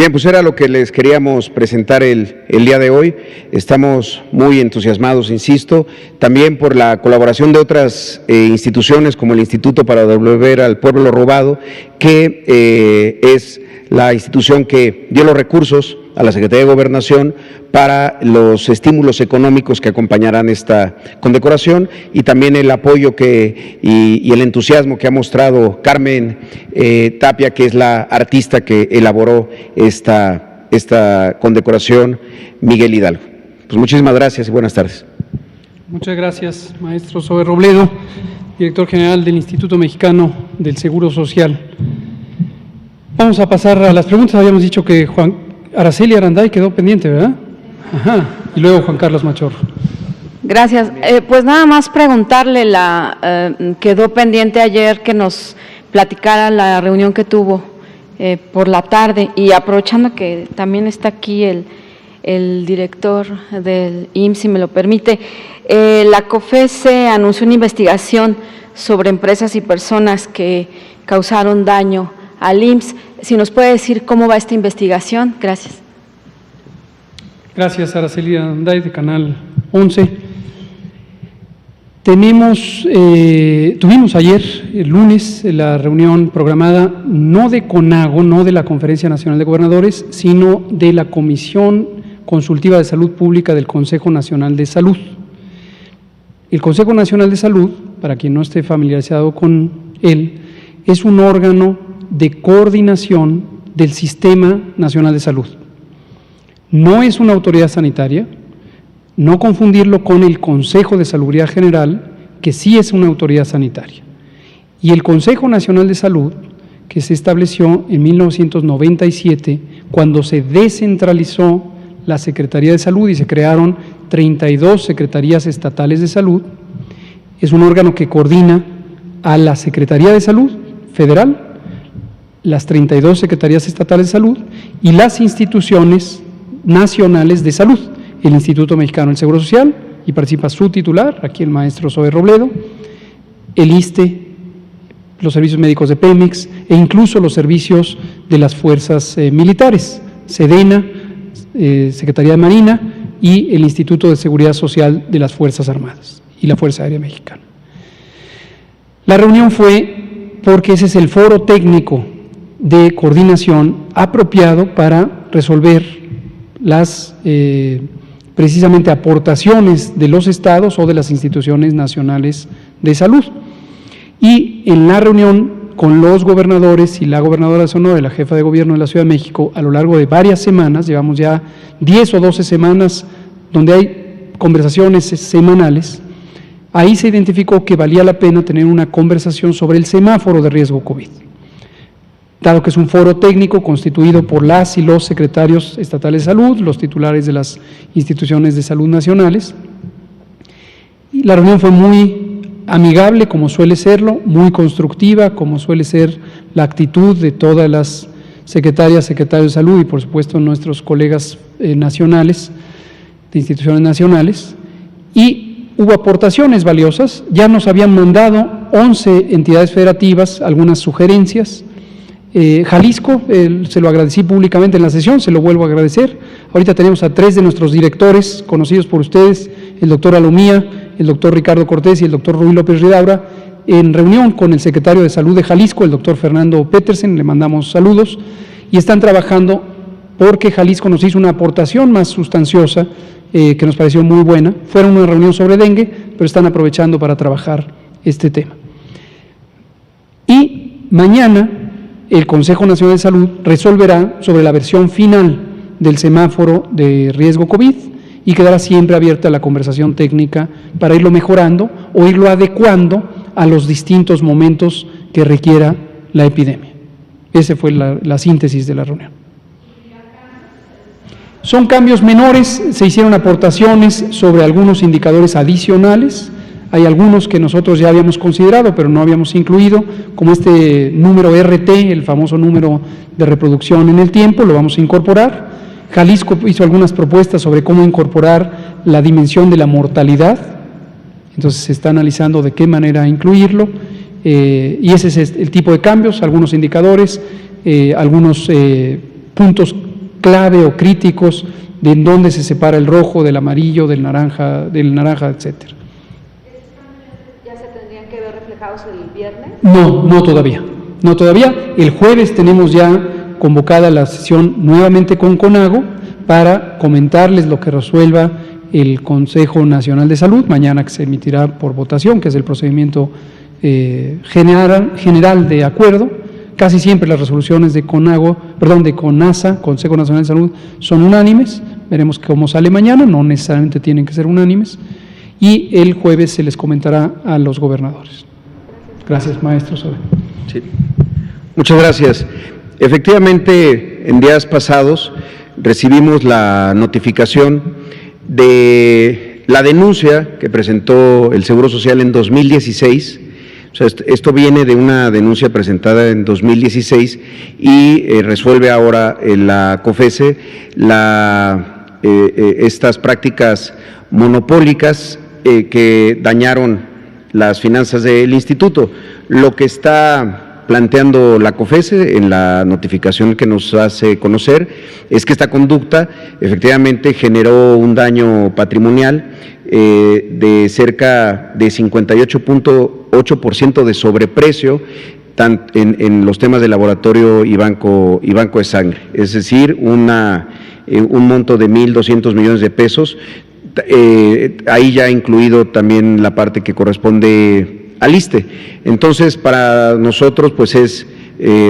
[SPEAKER 3] Bien, pues era lo que les queríamos presentar el día de hoy. Estamos muy entusiasmados, insisto, también por la colaboración de otras instituciones como el Instituto para Devolver al Pueblo lo Robado, que es la institución que dio los recursos a la Secretaría de Gobernación para los estímulos económicos que acompañarán esta condecoración, y también el apoyo y el entusiasmo que ha mostrado Carmen Tapia, que es la artista que elaboró esta condecoración, Miguel Hidalgo. Pues muchísimas gracias y buenas tardes.
[SPEAKER 2] Muchas gracias, maestro Zoe Robledo, director general del Instituto Mexicano del Seguro Social. Vamos a pasar a las preguntas. Habíamos dicho que Araceli Aranday quedó pendiente, ¿verdad? Ajá. Y luego Juan Carlos Machorro.
[SPEAKER 4] Gracias. Pues nada más preguntarle, quedó pendiente ayer que nos platicara la reunión que tuvo por la tarde, y aprovechando que también está aquí el director del IMSS, si me lo permite, la COFESE anunció una investigación sobre empresas y personas que causaron daño al IMSS. Si nos puede decir cómo va esta investigación. Gracias.
[SPEAKER 2] Gracias, Araceli Aranday, de Canal 11. Tuvimos ayer, el lunes, la reunión programada no de CONAGO, no de la Conferencia Nacional de Gobernadores, sino de la Comisión Consultiva de Salud Pública del Consejo Nacional de Salud. El Consejo Nacional de Salud, para quien no esté familiarizado con él, es un órgano de coordinación del Sistema Nacional de Salud. No es una autoridad sanitaria, no confundirlo con el Consejo de Salubridad General, que sí es una autoridad sanitaria. Y el Consejo Nacional de Salud, que se estableció en 1997, cuando se descentralizó la Secretaría de Salud y se crearon 32 secretarías estatales de salud, es un órgano que coordina a la Secretaría de Salud Federal, las 32 secretarías estatales de salud y las instituciones nacionales de salud, el Instituto Mexicano del Seguro Social, y participa su titular, aquí el maestro Zoe Robledo, el ISSSTE, los servicios médicos de Pemex e incluso los servicios de las fuerzas militares, SEDENA, Secretaría de Marina y el Instituto de Seguridad Social de las Fuerzas Armadas y la Fuerza Aérea Mexicana. La reunión fue porque ese es el foro técnico de coordinación apropiado para resolver las precisamente aportaciones de los estados o de las instituciones nacionales de salud. Y en la reunión con los gobernadores y la gobernadora de Sonora y la jefa de gobierno de la Ciudad de México, a lo largo de varias semanas, llevamos ya 10 o 12 semanas donde hay conversaciones semanales, ahí se identificó que valía la pena tener una conversación sobre el semáforo de riesgo COVID. Dado que es un foro técnico constituido por las y los secretarios estatales de salud, los titulares de las instituciones de salud nacionales, y la reunión fue muy amigable, como suele serlo, muy constructiva, como suele ser la actitud de todas las secretarias, secretarios de salud y por supuesto nuestros colegas nacionales, de instituciones nacionales, y hubo aportaciones valiosas. Ya nos habían mandado 11 entidades federativas algunas sugerencias. Jalisco, se lo agradecí públicamente en la sesión, se lo vuelvo a agradecer. Ahorita tenemos a 3 de nuestros directores conocidos por ustedes, el doctor Alomía, el doctor Ricardo Cortés y el doctor Rubí López Ridaura, en reunión con el secretario de Salud de Jalisco, el doctor Fernando Petersen, le mandamos saludos, y están trabajando porque Jalisco nos hizo una aportación más sustanciosa que nos pareció muy buena. Fueron una reunión sobre dengue, pero están aprovechando para trabajar este tema. Y mañana el Consejo Nacional de Salud resolverá sobre la versión final del semáforo de riesgo COVID y quedará siempre abierta la conversación técnica para irlo mejorando o irlo adecuando a los distintos momentos que requiera la epidemia. Esa fue la síntesis de la reunión. Son cambios menores, se hicieron aportaciones sobre algunos indicadores adicionales. Hay algunos que nosotros ya habíamos considerado, pero no habíamos incluido, como este número RT, el famoso número de reproducción en el tiempo, lo vamos a incorporar. Jalisco hizo algunas propuestas sobre cómo incorporar la dimensión de la mortalidad, entonces se está analizando de qué manera incluirlo, y ese es el tipo de cambios, algunos indicadores, algunos puntos clave o críticos de en dónde se separa el rojo del amarillo, del naranja, etcétera.
[SPEAKER 4] ¿Ya se tendrían que ver reflejados el viernes?
[SPEAKER 2] No todavía. No todavía. El jueves tenemos ya convocada la sesión nuevamente con CONAGO para comentarles lo que resuelva el Consejo Nacional de Salud, mañana que se emitirá por votación, que es el procedimiento general de acuerdo. Casi siempre las resoluciones de CONASA, Consejo Nacional de Salud, son unánimes. Veremos cómo sale mañana, no necesariamente tienen que ser unánimes. Y el jueves se les comentará a los gobernadores. Gracias, maestro Sobe.
[SPEAKER 3] Sí. Muchas gracias. Efectivamente, en días pasados recibimos la notificación de la denuncia que presentó el Seguro Social en 2016. O sea, esto viene de una denuncia presentada en 2016 y resuelve ahora la COFESE estas prácticas monopólicas que dañaron las finanzas del instituto. Lo que está planteando la COFESE en la notificación que nos hace conocer es que esta conducta efectivamente generó un daño patrimonial de cerca de 58.8% de sobreprecio en los temas de laboratorio y banco de sangre, es decir, un monto de 1.200 millones de pesos, ahí ya incluido también la parte que corresponde al ISSSTE. Entonces, para nosotros, pues es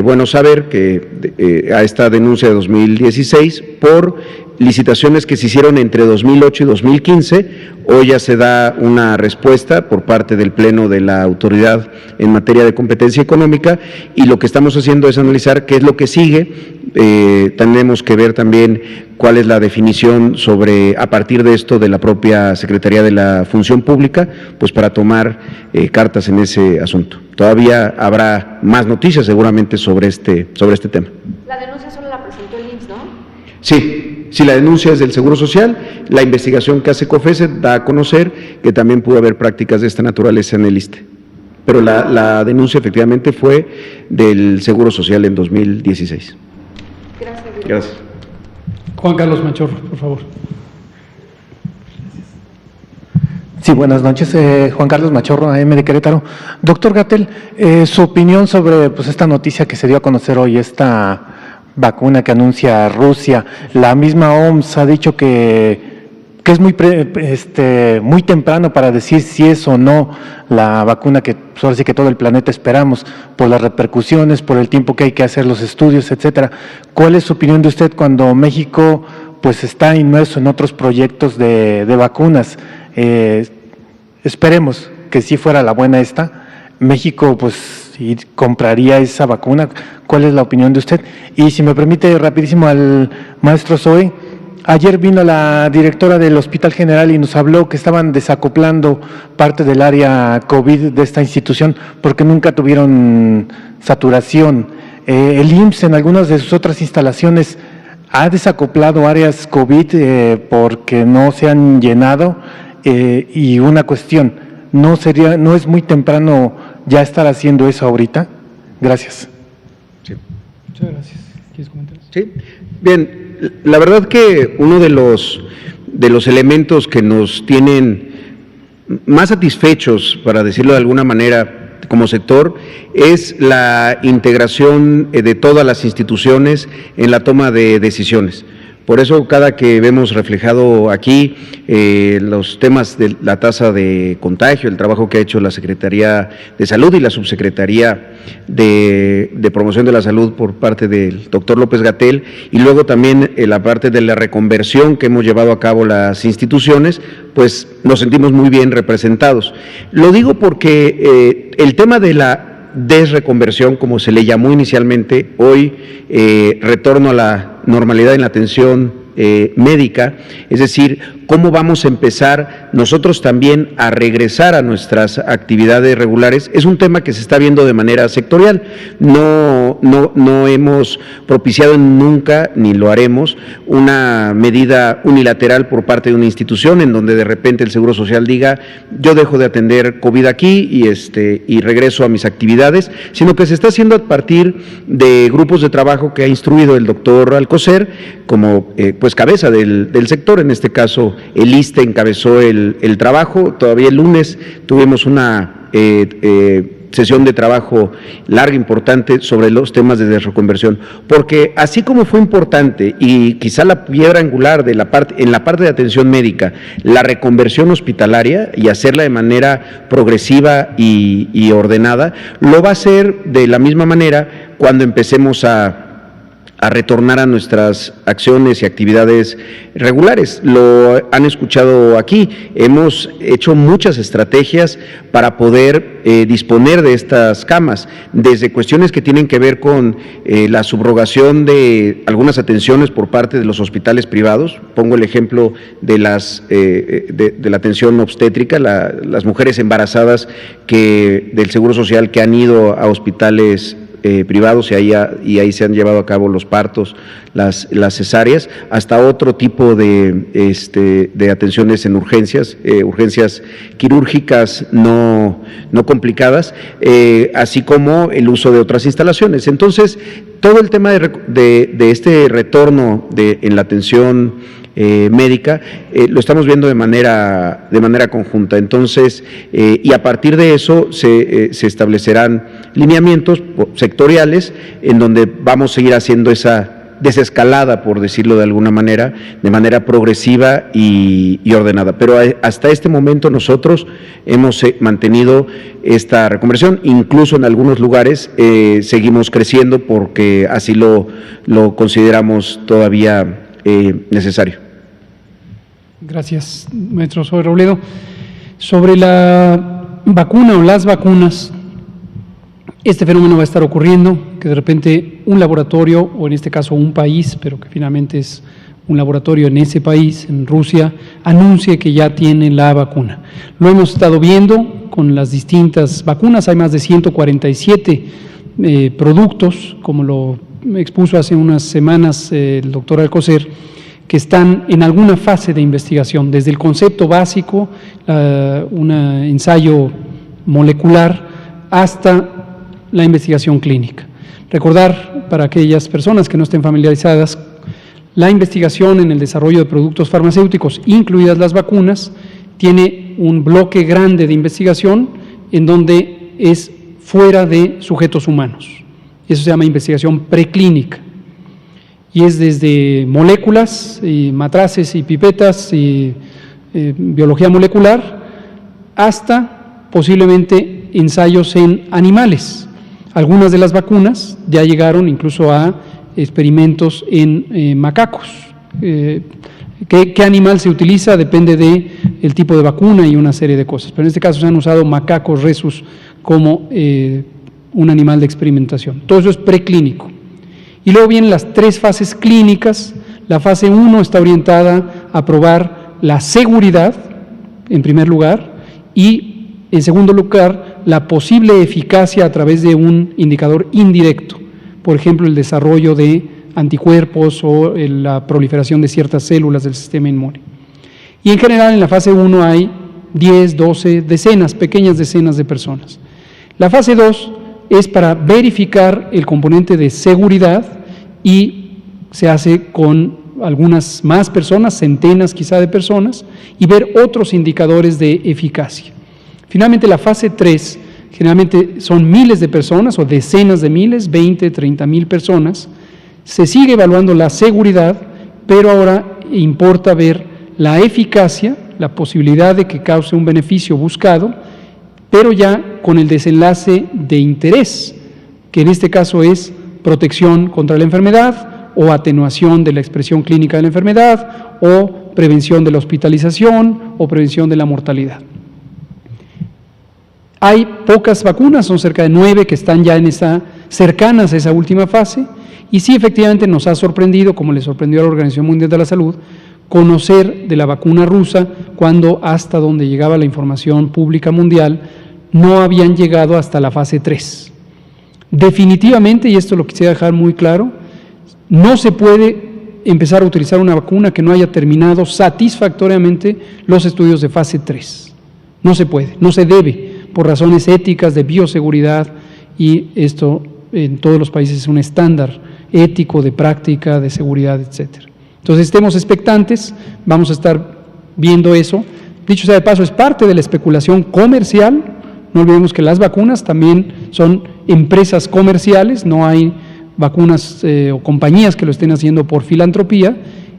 [SPEAKER 3] bueno saber que a esta denuncia de 2016 por licitaciones que se hicieron entre 2008 y 2015, hoy ya se da una respuesta por parte del Pleno de la Autoridad en materia de competencia económica, y lo que estamos haciendo es analizar qué es lo que sigue. Tenemos que ver también cuál es la definición a partir de esto de la propia Secretaría de la Función Pública, pues para tomar cartas en ese asunto. Todavía habrá más noticias seguramente sobre este tema.
[SPEAKER 4] La denuncia solo la presentó el IMSS, ¿no?
[SPEAKER 3] Sí, la denuncia es del Seguro Social. La investigación que hace COFESE da a conocer que también pudo haber prácticas de esta naturaleza en el ISSSTE. Pero la denuncia efectivamente fue del Seguro Social en 2016. Gracias.
[SPEAKER 2] Juan Carlos Machorro, por favor.
[SPEAKER 5] Sí, buenas noches. Juan Carlos Machorro, AM de Querétaro. Doctor Gatell, su opinión sobre esta noticia que se dio a conocer hoy, esta vacuna que anuncia Rusia. La misma OMS ha dicho que es muy temprano para decir si es o no la vacuna que ahora sí que todo el planeta esperamos, por las repercusiones, por el tiempo que hay que hacer los estudios, etcétera. ¿Cuál es su opinión de usted cuando México pues está inmerso en otros proyectos de vacunas? Esperemos que si fuera la buena México pues compraría esa vacuna. ¿Cuál es la opinión de usted? Y si me permite rapidísimo al maestro Zoe, ayer vino la directora del Hospital General y nos habló que estaban desacoplando parte del área COVID de esta institución porque nunca tuvieron saturación. El IMSS en algunas de sus otras instalaciones ha desacoplado áreas COVID porque no se han llenado. Y una cuestión, ¿no es muy temprano ya estar haciendo eso ahorita? Gracias.
[SPEAKER 3] Sí.
[SPEAKER 2] Muchas gracias. ¿Quieres comentar?
[SPEAKER 3] Sí. Bien, la verdad que uno de los elementos que nos tienen más satisfechos, para decirlo de alguna manera, como sector, es la integración de todas las instituciones en la toma de decisiones. Por eso, cada que vemos reflejado aquí los temas de la tasa de contagio, el trabajo que ha hecho la Secretaría de Salud y la Subsecretaría de Promoción de la Salud por parte del doctor López Gatell, y luego también la parte de la reconversión que hemos llevado a cabo las instituciones, pues nos sentimos muy bien representados. Lo digo porque el tema de la desreconversión, como se le llamó inicialmente, hoy retorno a la normalidad en la atención médica, es decir, cómo vamos a empezar nosotros también a regresar a nuestras actividades regulares, es un tema que se está viendo de manera sectorial. No hemos propiciado nunca, ni lo haremos, una medida unilateral por parte de una institución en donde de repente el Seguro Social diga, yo dejo de atender COVID aquí y regreso a mis actividades, sino que se está haciendo a partir de grupos de trabajo que ha instruido el doctor Alcocer como pues cabeza del sector. En este caso el ISSSTE encabezó el trabajo. Todavía el lunes tuvimos una sesión de trabajo larga, importante, sobre los temas de reconversión, porque así como fue importante y quizá la piedra angular en la parte de atención médica, la reconversión hospitalaria y hacerla de manera progresiva y ordenada, lo va a hacer de la misma manera cuando empecemos a retornar a nuestras acciones y actividades regulares. Lo han escuchado aquí, hemos hecho muchas estrategias para poder disponer de estas camas, desde cuestiones que tienen que ver con la subrogación de algunas atenciones por parte de los hospitales privados. Pongo el ejemplo de de la atención obstétrica, las mujeres embarazadas del Seguro Social que han ido a hospitales privados y ahí se han llevado a cabo los partos, las cesáreas, hasta otro tipo de atenciones en urgencias quirúrgicas no complicadas, así como el uso de otras instalaciones. Entonces, todo el tema de este retorno en la atención médica, lo estamos viendo de manera conjunta. Entonces, y a partir de eso se establecerán lineamientos sectoriales en donde vamos a seguir haciendo esa desescalada, por decirlo de alguna manera, de manera progresiva y ordenada. Pero hasta este momento nosotros hemos mantenido esta reconversión, incluso en algunos lugares seguimos creciendo porque así lo consideramos todavía necesario.
[SPEAKER 2] Gracias, maestro Zoe Robledo. Sobre la vacuna o las vacunas, este fenómeno va a estar ocurriendo, que de repente un laboratorio, o en este caso un país, pero que finalmente es un laboratorio en ese país, en Rusia, anuncie que ya tiene la vacuna. Lo hemos estado viendo con las distintas vacunas, hay más de 147 productos, como lo expuso hace unas semanas el doctor Alcocer, que están en alguna fase de investigación, desde el concepto básico, un ensayo molecular, hasta la investigación clínica. Recordar, para aquellas personas que no estén familiarizadas, la investigación en el desarrollo de productos farmacéuticos, incluidas las vacunas, tiene un bloque grande de investigación en donde es fuera de sujetos humanos. Eso se llama investigación preclínica. Y es desde moléculas, y matraces y pipetas y biología molecular, hasta posiblemente ensayos en animales. Algunas de las vacunas ya llegaron incluso a experimentos en macacos. ¿Qué animal se utiliza? Depende del tipo de vacuna y una serie de cosas. Pero en este caso se han usado macacos rhesus como un animal de experimentación. Todo eso es preclínico. Y luego vienen las 3 fases clínicas. La fase 1 está orientada a probar la seguridad, en primer lugar, y en segundo lugar, la posible eficacia a través de un indicador indirecto. Por ejemplo, el desarrollo de anticuerpos o la proliferación de ciertas células del sistema inmune. Y en general, en la fase 1 hay 10, 12, pequeñas decenas de personas. La fase 2 es para verificar el componente de seguridad y se hace con algunas más personas, centenas quizá de personas, y ver otros indicadores de eficacia. Finalmente, la fase 3 generalmente son miles de personas o decenas de miles, 20, 30,000 personas. Se sigue evaluando la seguridad, pero ahora importa ver la eficacia, la posibilidad de que cause un beneficio buscado, pero ya con el desenlace de interés, que en este caso es protección contra la enfermedad o atenuación de la expresión clínica de la enfermedad o prevención de la hospitalización o prevención de la mortalidad. Hay pocas vacunas, son cerca de 9 que están ya cercanas a esa última fase, y sí efectivamente nos ha sorprendido, como le sorprendió a la Organización Mundial de la Salud, conocer de la vacuna rusa cuando, hasta donde llegaba la información pública mundial, no habían llegado hasta la fase 3. Definitivamente, y esto lo quisiera dejar muy claro, no se puede empezar a utilizar una vacuna que no haya terminado satisfactoriamente los estudios de fase 3. No se puede, no se debe, por razones éticas, de bioseguridad, y esto en todos los países es un estándar ético de práctica, de seguridad, etcétera. Entonces, estemos expectantes, vamos a estar viendo eso. Dicho sea de paso, es parte de la especulación comercial. No olvidemos que las vacunas también son empresas comerciales, no hay vacunas o compañías que lo estén haciendo por filantropía,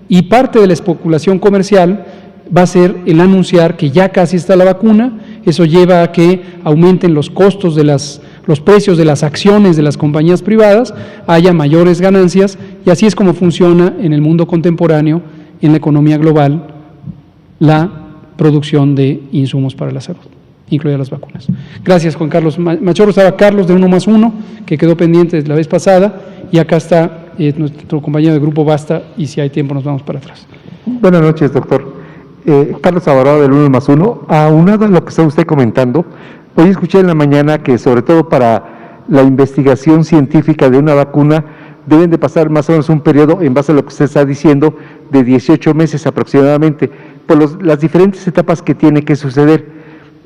[SPEAKER 2] y parte de la especulación comercial va a ser el anunciar que ya casi está la vacuna. Eso lleva a que aumenten los costos de los precios de las acciones de las compañías privadas, haya mayores ganancias, y así es como funciona en el mundo contemporáneo, en la economía global, la producción de insumos para la salud, incluidas las vacunas. Gracias, Juan Carlos Machorro. Estaba Carlos de 1+1, que quedó pendiente la vez pasada, y acá está nuestro compañero de Grupo Basta, y si hay tiempo nos vamos para atrás.
[SPEAKER 1] Buenas noches, doctor. Carlos Alvarado del 1+1. Aunado a lo que está usted comentando, hoy escuché en la mañana que, sobre todo para la investigación científica de una vacuna, deben de pasar más o menos un periodo, en base a lo que usted está diciendo, de 18 meses aproximadamente, por las diferentes etapas que tiene que suceder.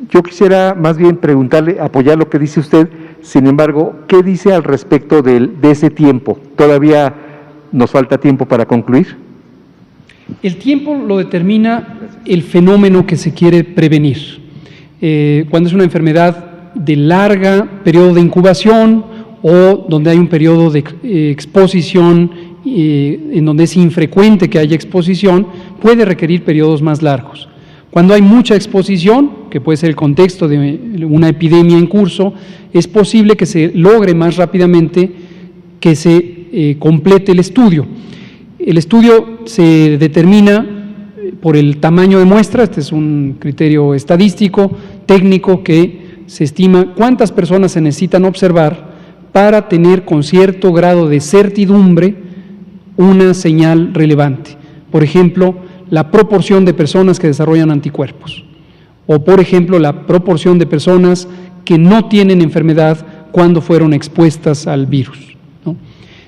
[SPEAKER 1] Yo quisiera más bien preguntarle, apoyar lo que dice usted, sin embargo, ¿qué dice al respecto de ese tiempo? ¿Todavía nos falta tiempo para concluir?
[SPEAKER 2] El tiempo lo determina el fenómeno que se quiere prevenir. Cuando es una enfermedad de larga periodo de incubación o donde hay un periodo de exposición en donde es infrecuente que haya exposición, puede requerir periodos más largos. Cuando hay mucha exposición, que puede ser el contexto de una epidemia en curso, es posible que se logre más rápidamente que se complete el estudio. El estudio se determina por el tamaño de muestra. Este es un criterio estadístico, técnico, que se estima cuántas personas se necesitan observar para tener con cierto grado de certidumbre una señal relevante. Por ejemplo, la proporción de personas que desarrollan anticuerpos, o por ejemplo, la proporción de personas que no tienen enfermedad cuando fueron expuestas al virus, ¿no?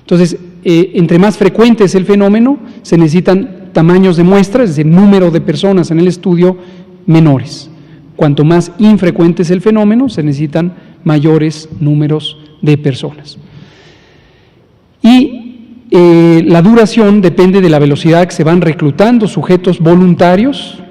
[SPEAKER 2] Entonces, entre más frecuente es el fenómeno, se necesitan tamaños de muestra, es decir, número de personas en el estudio menores. Cuanto más infrecuente es el fenómeno, se necesitan mayores números de personas. Y la duración depende de la velocidad que se van reclutando sujetos voluntarios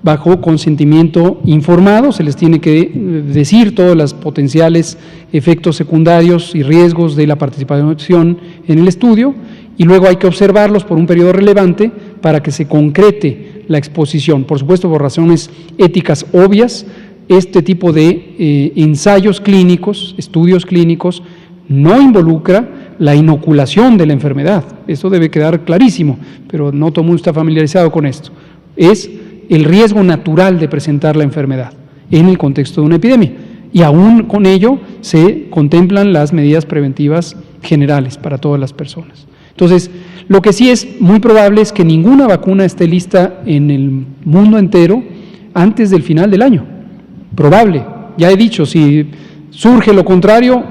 [SPEAKER 2] bajo consentimiento informado. Se les tiene que decir todos los potenciales efectos secundarios y riesgos de la participación en el estudio, y luego hay que observarlos por un periodo relevante para que se concrete la exposición. Por supuesto, por razones éticas obvias, este tipo de ensayos clínicos, estudios clínicos, no involucra la inoculación de la enfermedad. Esto debe quedar clarísimo, pero no todo el mundo está familiarizado con esto. Es el riesgo natural de presentar la enfermedad en el contexto de una epidemia, y aún con ello se contemplan las medidas preventivas generales para todas las personas. Entonces, lo que sí es muy probable es que ninguna vacuna esté lista en el mundo entero antes del final del año. Probable. Ya he dicho, si surge lo contrario,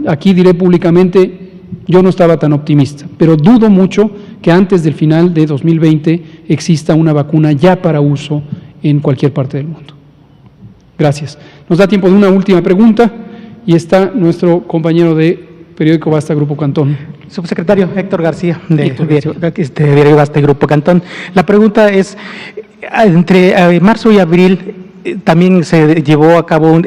[SPEAKER 2] aquí diré públicamente, yo no estaba tan optimista, pero dudo mucho que antes del final de 2020 exista una vacuna ya para uso en cualquier parte del mundo. Gracias. Nos da tiempo de una última pregunta, y está nuestro compañero de periódico Basta, Grupo Cantón.
[SPEAKER 6] Subsecretario Héctor García, de Diario Basta, Grupo Cantón. La pregunta es, entre marzo y abril también se llevó a cabo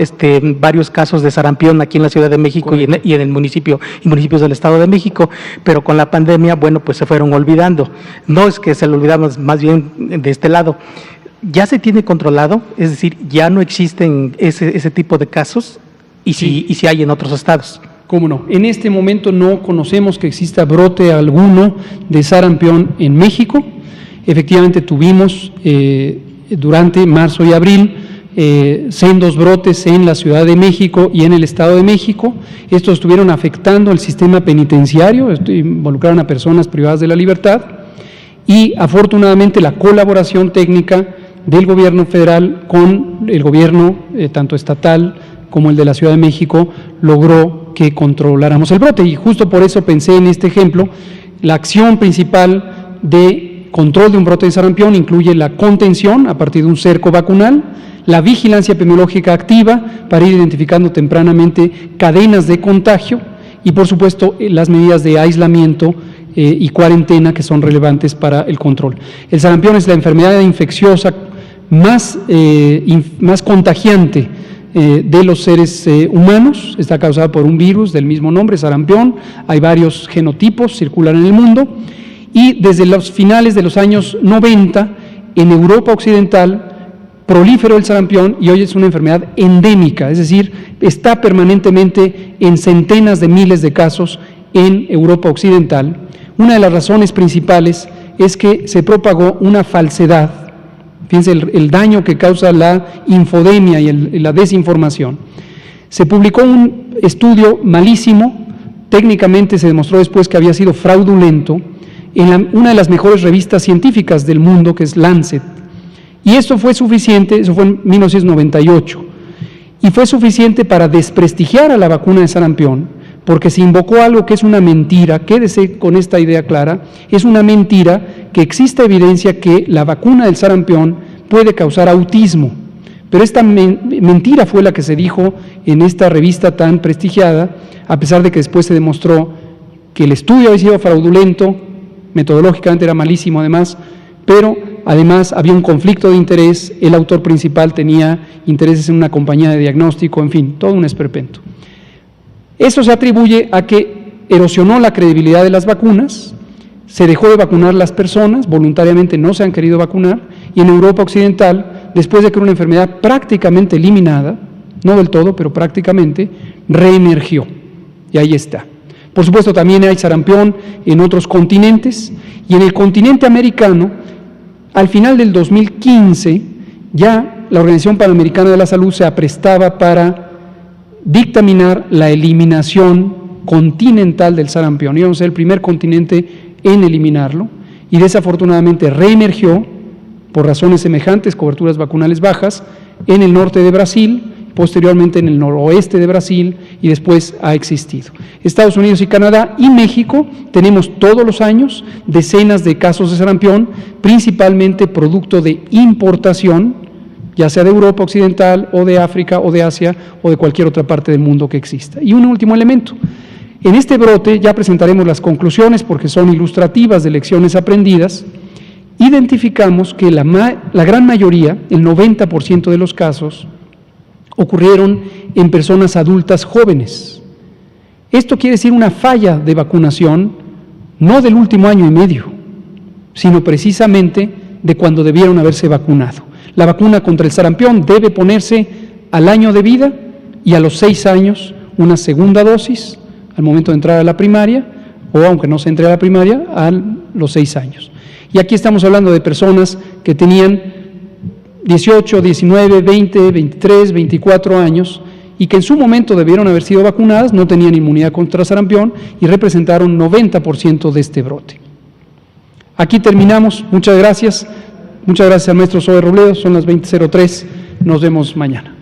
[SPEAKER 6] varios casos de sarampión aquí en la Ciudad de México y en el municipio y municipios del Estado de México, pero con la pandemia, bueno, pues se fueron olvidando. No es que se lo olvidamos, más bien de este lado. ¿Ya se tiene controlado? Es decir, ¿ya no existen ese tipo de casos? ¿Y si hay en otros estados?
[SPEAKER 2] ¿Cómo no? En este momento no conocemos que exista brote alguno de sarampión en México. Efectivamente tuvimos durante marzo y abril sendos brotes en la Ciudad de México y en el Estado de México. Estos estuvieron afectando el sistema penitenciario, involucraron a personas privadas de la libertad, y afortunadamente la colaboración técnica del gobierno federal con el gobierno tanto estatal como el de la Ciudad de México logró que controláramos el brote. Y justo por eso pensé en este ejemplo. La acción principal de control de un brote de sarampión incluye la contención a partir de un cerco vacunal, la vigilancia epidemiológica activa para ir identificando tempranamente cadenas de contagio y, por supuesto, las medidas de aislamiento y cuarentena que son relevantes para el control. El sarampión es la enfermedad infecciosa más contagiante de los seres humanos. Está causada por un virus del mismo nombre, sarampión. Hay varios genotipos, circulan en el mundo. Y desde los finales de los años 90, en Europa Occidental, proliferó el sarampión y hoy es una enfermedad endémica, es decir, está permanentemente en centenas de miles de casos en Europa Occidental. Una de las razones principales es que se propagó una falsedad. Fíjense el daño que causa la infodemia y la desinformación. Se publicó un estudio malísimo, técnicamente se demostró después que había sido fraudulento, en una de las mejores revistas científicas del mundo, que es Lancet. Y esto fue suficiente, eso fue en 1998, y fue suficiente para desprestigiar a la vacuna de sarampión, porque se invocó algo que es una mentira. Quédese con esta idea clara, es una mentira que existe evidencia que la vacuna del sarampión puede causar autismo, pero esta mentira fue la que se dijo en esta revista tan prestigiada, a pesar de que después se demostró que el estudio había sido fraudulento, metodológicamente era malísimo además, pero además había un conflicto de interés, el autor principal tenía intereses en una compañía de diagnóstico, en fin, todo un esperpento. Eso se atribuye a que erosionó la credibilidad de las vacunas, se dejó de vacunar las personas, voluntariamente no se han querido vacunar, y en Europa Occidental, después de que era una enfermedad prácticamente eliminada, no del todo, pero prácticamente, reemergió, y ahí está. Por supuesto, también hay sarampión en otros continentes, y en el continente americano, al final del 2015, ya la Organización Panamericana de la Salud se aprestaba para dictaminar la eliminación continental del sarampión. Íbamos a ser el primer continente en eliminarlo, y desafortunadamente reemergió por razones semejantes, coberturas vacunales bajas, en el norte de Brasil, posteriormente en el noroeste de Brasil, y después ha existido. Estados Unidos y Canadá y México tenemos todos los años decenas de casos de sarampión, principalmente producto de importación, ya sea de Europa Occidental o de África o de Asia o de cualquier otra parte del mundo que exista. Y un último elemento. En este brote ya presentaremos las conclusiones porque son ilustrativas de lecciones aprendidas. Identificamos que la gran mayoría, el 90% de los casos, ocurrieron en personas adultas jóvenes. Esto quiere decir una falla de vacunación, no del último año y medio, sino precisamente de cuando debieron haberse vacunado. La vacuna contra el sarampión debe ponerse al año de vida y a los 6 años una segunda dosis al momento de entrar a la primaria, o aunque no se entre a la primaria, a los 6 años. Y aquí estamos hablando de personas que tenían 18, 19, 20, 23, 24 años y que en su momento debieron haber sido vacunadas, no tenían inmunidad contra sarampión y representaron 90% de este brote. Aquí terminamos. Muchas gracias. Muchas gracias al maestro Zoe Robledo. Son las 20:03. Nos vemos mañana.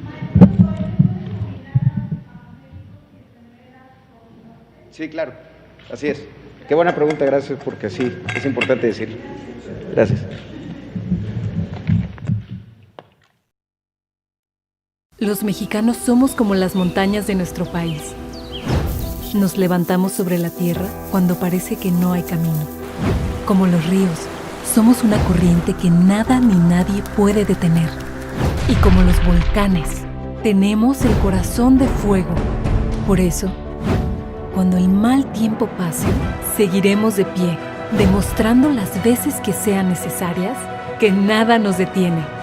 [SPEAKER 3] Sí, claro. Así es. Qué buena pregunta, gracias, porque sí, es importante decirlo. Gracias.
[SPEAKER 7] Los mexicanos somos como las montañas de nuestro país. Nos levantamos sobre la tierra cuando parece que no hay camino. Como los ríos, somos una corriente que nada ni nadie puede detener. Y como los volcanes, tenemos el corazón de fuego. Por eso, cuando el mal tiempo pase, seguiremos de pie, demostrando las veces que sean necesarias que nada nos detiene.